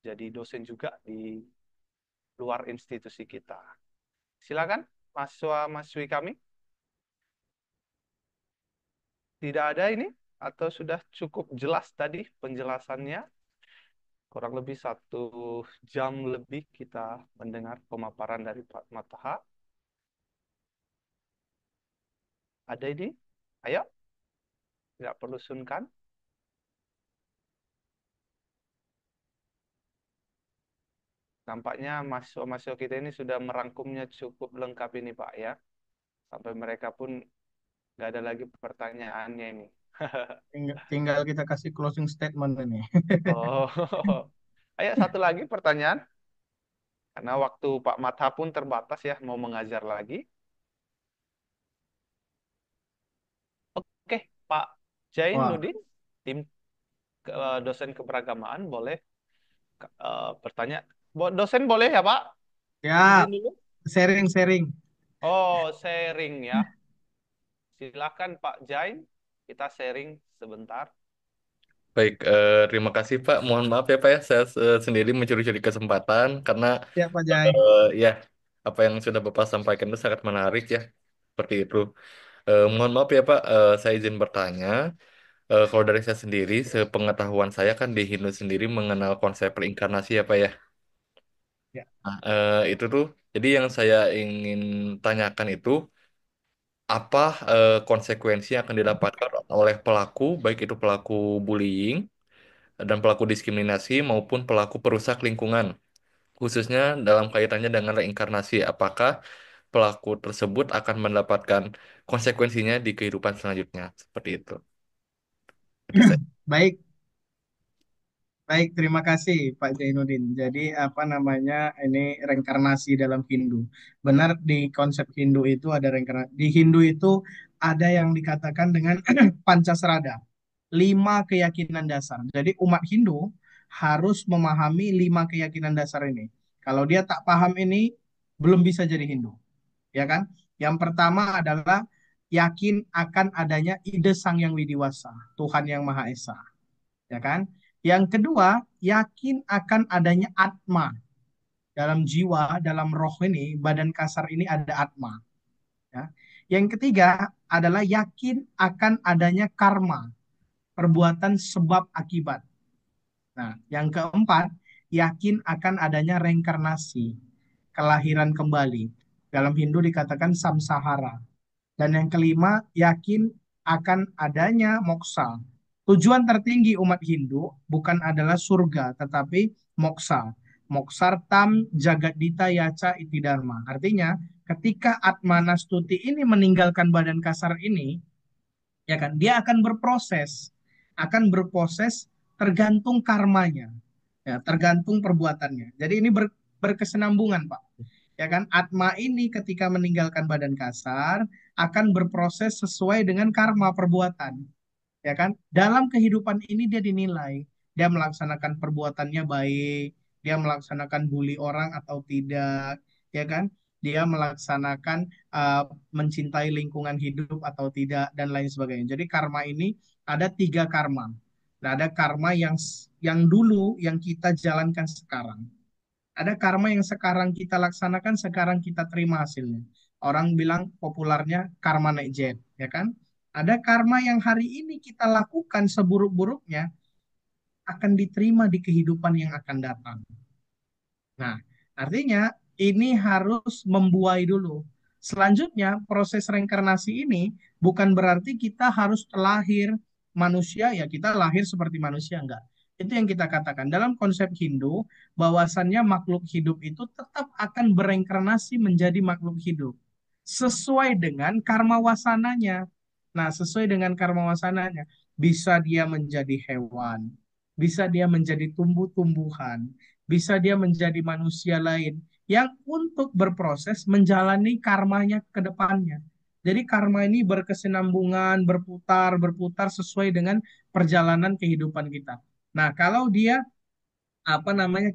jadi dosen juga di luar institusi kita. Silakan, mahasiswa-mahasiswi kami. Tidak ada ini? Atau sudah cukup jelas tadi penjelasannya? Kurang lebih 1 jam lebih kita mendengar pemaparan dari Pak Mataha. Ada ini? Ayo, tidak perlu sungkan. Nampaknya mahasiswa-mahasiswa kita ini sudah merangkumnya cukup lengkap ini Pak ya. Sampai mereka pun nggak ada lagi pertanyaannya ini. Tinggal kita kasih closing statement ini. Oh, ayo satu lagi pertanyaan. Karena waktu Pak Matha pun terbatas ya, mau mengajar lagi. Oke, Pak Wah, Jainuddin, tim dosen keberagamaan boleh bertanya. Dosen boleh ya Pak? ya Izin dulu. sharing-sharing. Oh, sharing ya. Silakan Pak Jain, kita sharing sebentar. Baik, terima kasih Pak. Mohon maaf ya Pak ya, saya sendiri mencuri-curi kesempatan karena Ya Pak Jai. ya apa yang sudah Bapak sampaikan itu sangat menarik ya, seperti itu. Mohon maaf ya Pak, saya izin bertanya. Kalau dari saya sendiri, sepengetahuan saya kan di Hindu sendiri mengenal konsep reinkarnasi ya Pak ya. Ya. Nah, itu tuh, jadi yang saya ingin tanyakan itu apa konsekuensi yang akan didapatkan oleh pelaku, baik itu pelaku bullying dan pelaku diskriminasi maupun pelaku perusak lingkungan, khususnya dalam kaitannya dengan reinkarnasi. Apakah pelaku tersebut akan mendapatkan konsekuensinya di kehidupan selanjutnya? Seperti itu. Oke, saya. Baik, baik, terima kasih Pak Jainuddin. Jadi apa namanya ini reinkarnasi dalam Hindu. Benar di konsep Hindu itu ada reinkarnasi. Di Hindu itu ada yang dikatakan dengan Pancasrada, 5 keyakinan dasar. Jadi umat Hindu harus memahami 5 keyakinan dasar ini. Kalau dia tak paham ini, belum bisa jadi Hindu, ya kan? Yang pertama adalah yakin akan adanya ide Sang Yang Widiwasa, Tuhan Yang Maha Esa, ya kan? Yang kedua, yakin akan adanya atma. Dalam jiwa, dalam roh ini, badan kasar ini ada atma. Ya. Yang ketiga adalah yakin akan adanya karma, perbuatan sebab akibat. Nah, yang keempat, yakin akan adanya reinkarnasi, kelahiran kembali. Dalam Hindu dikatakan samsahara. Dan yang kelima, yakin akan adanya moksa. Tujuan tertinggi umat Hindu bukan adalah surga, tetapi moksa. Moksartam jagadita yaca iti dharma. Artinya, ketika Atma Nastuti ini meninggalkan badan kasar ini, ya kan, dia akan berproses tergantung karmanya, ya, tergantung perbuatannya. Jadi ini berkesenambungan, Pak. Ya kan? Atma ini ketika meninggalkan badan kasar akan berproses sesuai dengan karma perbuatan, ya kan? Dalam kehidupan ini dia dinilai, dia melaksanakan perbuatannya baik, dia melaksanakan bully orang atau tidak, ya kan? Dia melaksanakan mencintai lingkungan hidup atau tidak dan lain sebagainya. Jadi karma ini ada tiga karma. Nah, ada karma yang dulu yang kita jalankan sekarang. Ada karma yang sekarang kita laksanakan, sekarang kita terima hasilnya. Orang bilang populernya karma naik jet, ya kan? Ada karma yang hari ini kita lakukan seburuk-buruknya akan diterima di kehidupan yang akan datang. Nah, artinya ini harus membuai dulu. Selanjutnya, proses reinkarnasi ini bukan berarti kita harus lahir manusia, ya kita lahir seperti manusia, enggak. Itu yang kita katakan. Dalam konsep Hindu, bahwasannya makhluk hidup itu tetap akan bereinkarnasi menjadi makhluk hidup. Sesuai dengan karma wasananya. Nah, sesuai dengan karma wasananya. Bisa dia menjadi hewan, bisa dia menjadi tumbuh-tumbuhan, bisa dia menjadi manusia lain yang untuk berproses menjalani karmanya ke depannya. Jadi karma ini berkesinambungan, berputar, berputar sesuai dengan perjalanan kehidupan kita. Nah, kalau dia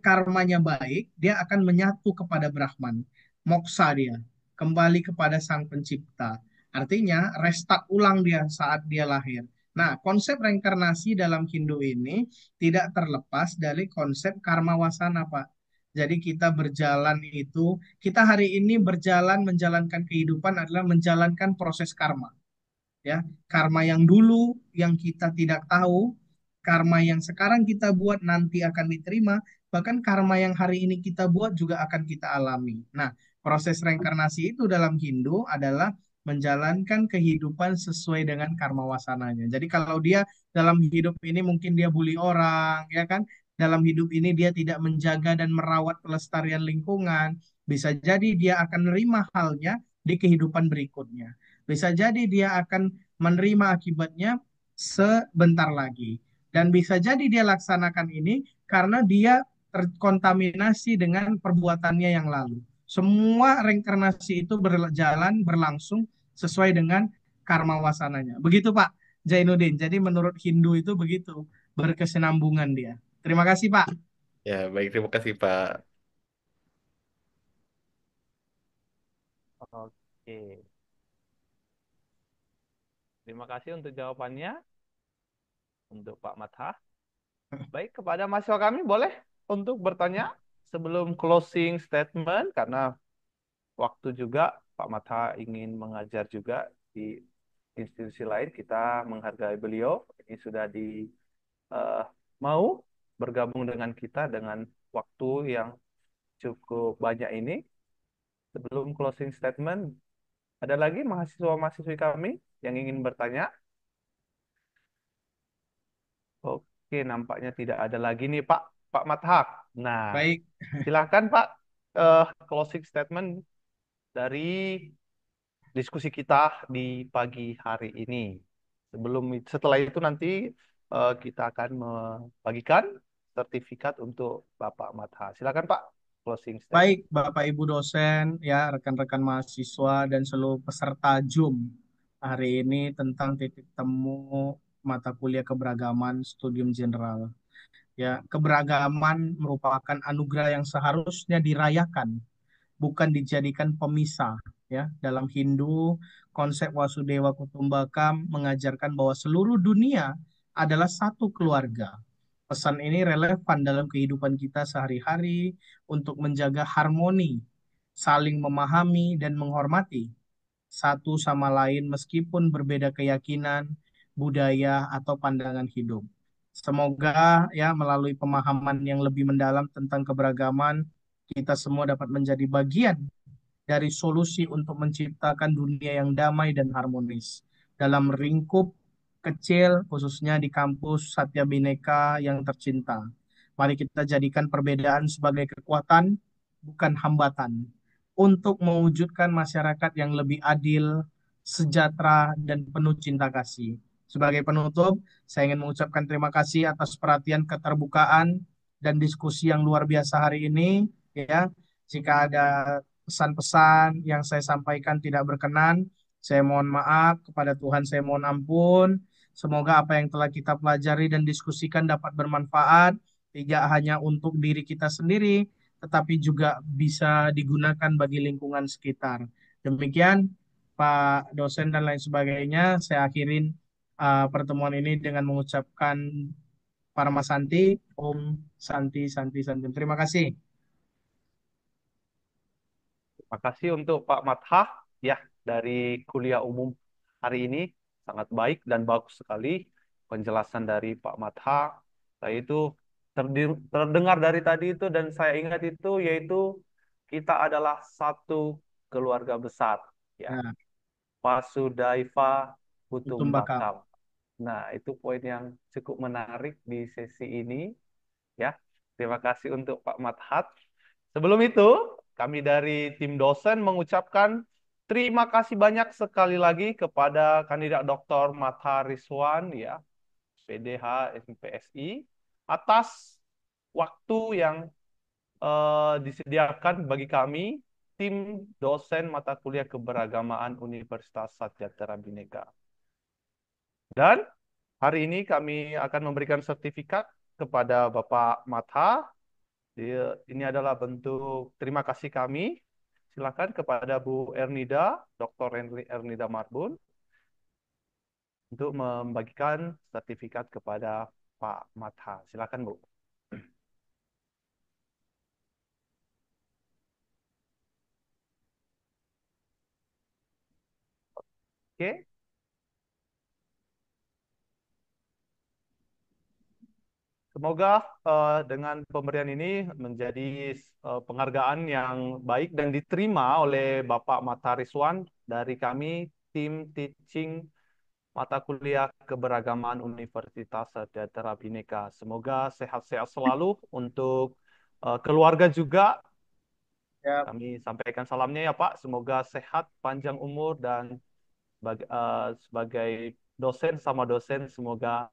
karmanya baik, dia akan menyatu kepada Brahman, moksa dia, kembali kepada Sang Pencipta. Artinya restart ulang dia saat dia lahir. Nah, konsep reinkarnasi dalam Hindu ini tidak terlepas dari konsep karma wasana, Pak. Jadi kita berjalan itu, kita hari ini berjalan menjalankan kehidupan adalah menjalankan proses karma, ya. Karma yang dulu yang kita tidak tahu, karma yang sekarang kita buat nanti akan diterima, bahkan karma yang hari ini kita buat juga akan kita alami. Nah, proses reinkarnasi itu dalam Hindu adalah menjalankan kehidupan sesuai dengan karma wasananya. Jadi kalau dia dalam hidup ini mungkin dia bully orang, ya kan? Dalam hidup ini dia tidak menjaga dan merawat pelestarian lingkungan, bisa jadi dia akan menerima halnya di kehidupan berikutnya. Bisa jadi dia akan menerima akibatnya sebentar lagi. Dan bisa jadi dia laksanakan ini karena dia terkontaminasi dengan perbuatannya yang lalu. Semua reinkarnasi itu berjalan, berlangsung sesuai dengan karma wasananya. Begitu Pak Zainuddin. Jadi menurut Hindu itu begitu, berkesinambungan dia. Terima kasih Pak. Ya, baik, terima kasih Pak. Oke, terima kasih untuk jawabannya untuk Pak Matha. Baik, kepada mahasiswa kami boleh untuk bertanya sebelum closing statement karena waktu juga Pak Matha ingin mengajar juga di institusi lain. Kita menghargai beliau. Ini sudah eh, mau bergabung dengan kita dengan waktu yang cukup banyak ini. Sebelum closing statement, ada lagi mahasiswa-mahasiswi kami yang ingin bertanya? Oke, nampaknya tidak ada lagi nih Pak Mathak. Nah, Baik, silakan Pak, closing statement dari diskusi kita di pagi hari ini. Setelah itu nanti kita akan membagikan sertifikat untuk Bapak Matha. Silakan Pak, closing baik statement. Bapak Ibu dosen, ya rekan-rekan mahasiswa dan seluruh peserta Zoom hari ini tentang titik temu mata kuliah keberagaman studium general. Ya, keberagaman merupakan anugerah yang seharusnya dirayakan, bukan dijadikan pemisah. Ya, dalam Hindu, konsep Wasudewa Kutumbakam mengajarkan bahwa seluruh dunia adalah satu keluarga. Pesan ini relevan dalam kehidupan kita sehari-hari untuk menjaga harmoni, saling memahami dan menghormati satu sama lain meskipun berbeda keyakinan, budaya, atau pandangan hidup. Semoga ya melalui pemahaman yang lebih mendalam tentang keberagaman, kita semua dapat menjadi bagian dari solusi untuk menciptakan dunia yang damai dan harmonis. Dalam lingkup kecil, khususnya di kampus Satya Bhinneka yang tercinta. Mari kita jadikan perbedaan sebagai kekuatan, bukan hambatan, untuk mewujudkan masyarakat yang lebih adil, sejahtera, dan penuh cinta kasih. Sebagai penutup, saya ingin mengucapkan terima kasih atas perhatian keterbukaan dan diskusi yang luar biasa hari ini. Ya, jika ada pesan-pesan yang saya sampaikan tidak berkenan, saya mohon maaf, kepada Tuhan saya mohon ampun. Semoga apa yang telah kita pelajari dan diskusikan dapat bermanfaat, tidak hanya untuk diri kita sendiri, tetapi juga bisa digunakan bagi lingkungan sekitar. Demikian, Pak dosen dan lain sebagainya, saya akhirin pertemuan ini dengan mengucapkan Paramasanti, Om Santi Santi Santi. Terima kasih. Terima kasih untuk Pak Mathah ya dari kuliah umum hari ini sangat baik dan bagus sekali penjelasan dari Pak Mathah. Saya itu terdengar dari tadi itu dan saya ingat itu yaitu kita adalah satu keluarga besar ya. Ya, Vasudhaiva Utum Bakal. Kutumbakam. Nah, itu poin yang cukup menarik di sesi ini ya. Terima kasih untuk Pak Madhat. Sebelum itu, kami dari tim dosen mengucapkan terima kasih banyak sekali lagi kepada kandidat Dr. Matha Rizwan ya, PDH MPSI atas waktu yang disediakan bagi kami tim dosen mata kuliah keberagamaan Universitas Satyatera Bhinneka. Dan hari ini kami akan memberikan sertifikat kepada Bapak Matha. Ini adalah bentuk terima kasih kami. Silakan kepada Bu Ernida, Dr. Ernida Marbun, untuk membagikan sertifikat kepada Pak Matha. Silakan, Bu. Oke, semoga dengan pemberian ini menjadi penghargaan yang baik dan diterima oleh Bapak Matha Rizwan dari kami, tim teaching mata kuliah keberagaman Universitas Sejahtera Bhinneka. Semoga sehat-sehat selalu untuk keluarga juga. Ya, Kami sampaikan salamnya ya Pak. Semoga sehat, panjang umur dan sebagai dosen sama dosen semoga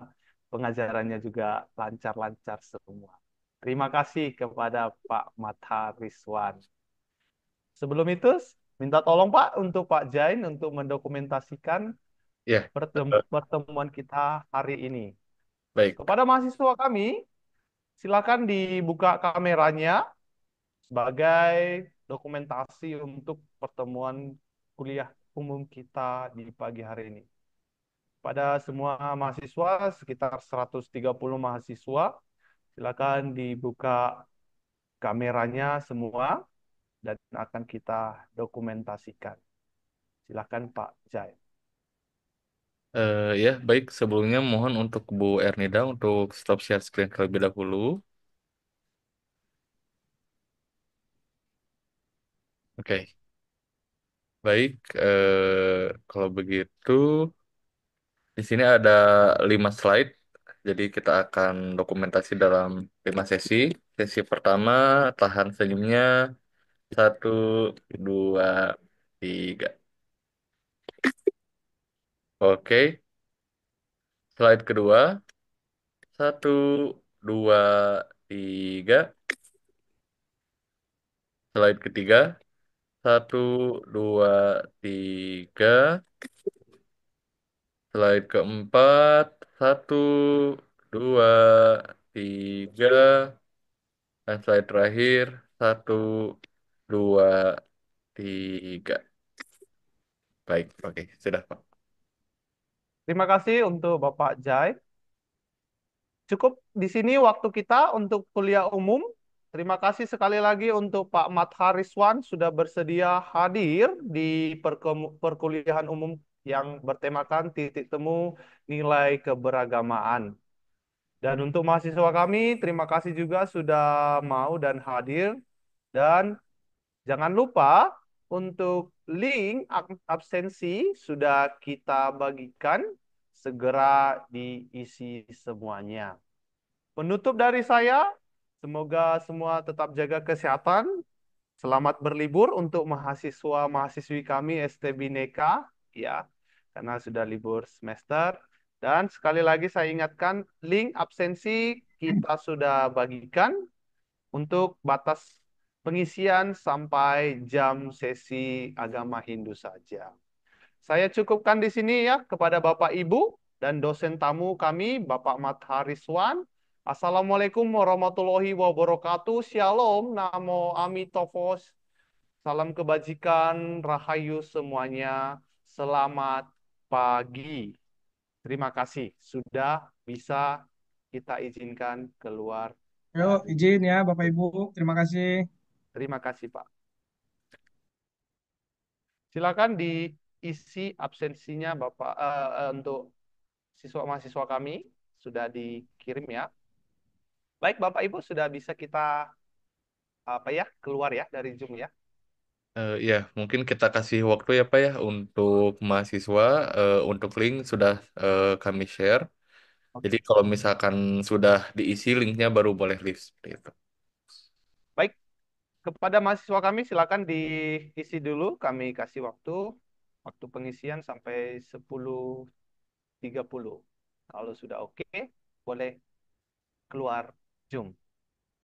pengajarannya juga lancar-lancar semua. Terima kasih kepada Pak Matha Rizwan. Sebelum itu, minta tolong Pak untuk Pak Jain untuk mendokumentasikan Ya, eh, pertemuan kita hari ini. baik. Kepada mahasiswa kami, silakan dibuka kameranya sebagai dokumentasi untuk pertemuan kuliah umum kita di pagi hari ini. Pada semua mahasiswa, sekitar 130 mahasiswa, silakan dibuka kameranya semua dan akan kita dokumentasikan. Silakan Pak Jai. Ya, baik. Sebelumnya mohon untuk Bu Ernida untuk stop share screen terlebih dahulu. Oke, baik. Kalau begitu, di sini ada 5 slide. Jadi kita akan dokumentasi dalam 5 sesi. Sesi pertama, tahan senyumnya. Satu, dua, tiga. Oke, slide kedua. Satu, dua, tiga. Slide ketiga. Satu, dua, tiga. Slide keempat. Satu, dua, tiga. Dan slide terakhir. Satu, dua, tiga. Baik, oke. Sudah, Pak. Terima kasih untuk Bapak Jai. Cukup di sini waktu kita untuk kuliah umum. Terima kasih sekali lagi untuk Pak Madha Rizwan sudah bersedia hadir di perkuliahan umum yang bertemakan titik temu nilai keberagamaan. Dan untuk mahasiswa kami, terima kasih juga sudah mau dan hadir. Dan jangan lupa untuk link absensi sudah kita bagikan, segera diisi semuanya. Penutup dari saya, semoga semua tetap jaga kesehatan. Selamat berlibur untuk mahasiswa-mahasiswi kami ST Bhinneka, ya, karena sudah libur semester. Dan sekali lagi saya ingatkan, link absensi kita sudah bagikan untuk batas pengisian sampai jam sesi agama Hindu saja. Saya cukupkan di sini ya kepada Bapak Ibu dan dosen tamu kami, Bapak Mathariswan. Assalamualaikum warahmatullahi wabarakatuh. Shalom, Namo Amitabha. Salam kebajikan, Rahayu semuanya. Selamat pagi. Terima kasih sudah bisa kita izinkan keluar Yuk, dari. izin ya Bapak Ibu. Terima kasih. Terima kasih, Pak. Silakan diisi absensinya Bapak untuk siswa mahasiswa kami sudah dikirim ya. Baik, Bapak Ibu sudah bisa kita apa ya keluar ya dari Zoom ya. Ya, mungkin kita kasih waktu ya Pak ya untuk mahasiswa, untuk link sudah kami share. Jadi Oke. kalau misalkan sudah diisi linknya baru boleh live seperti itu. Baik, kepada mahasiswa kami silakan diisi dulu. Kami kasih waktu pengisian sampai 10.30. Kalau sudah oke, boleh keluar Zoom.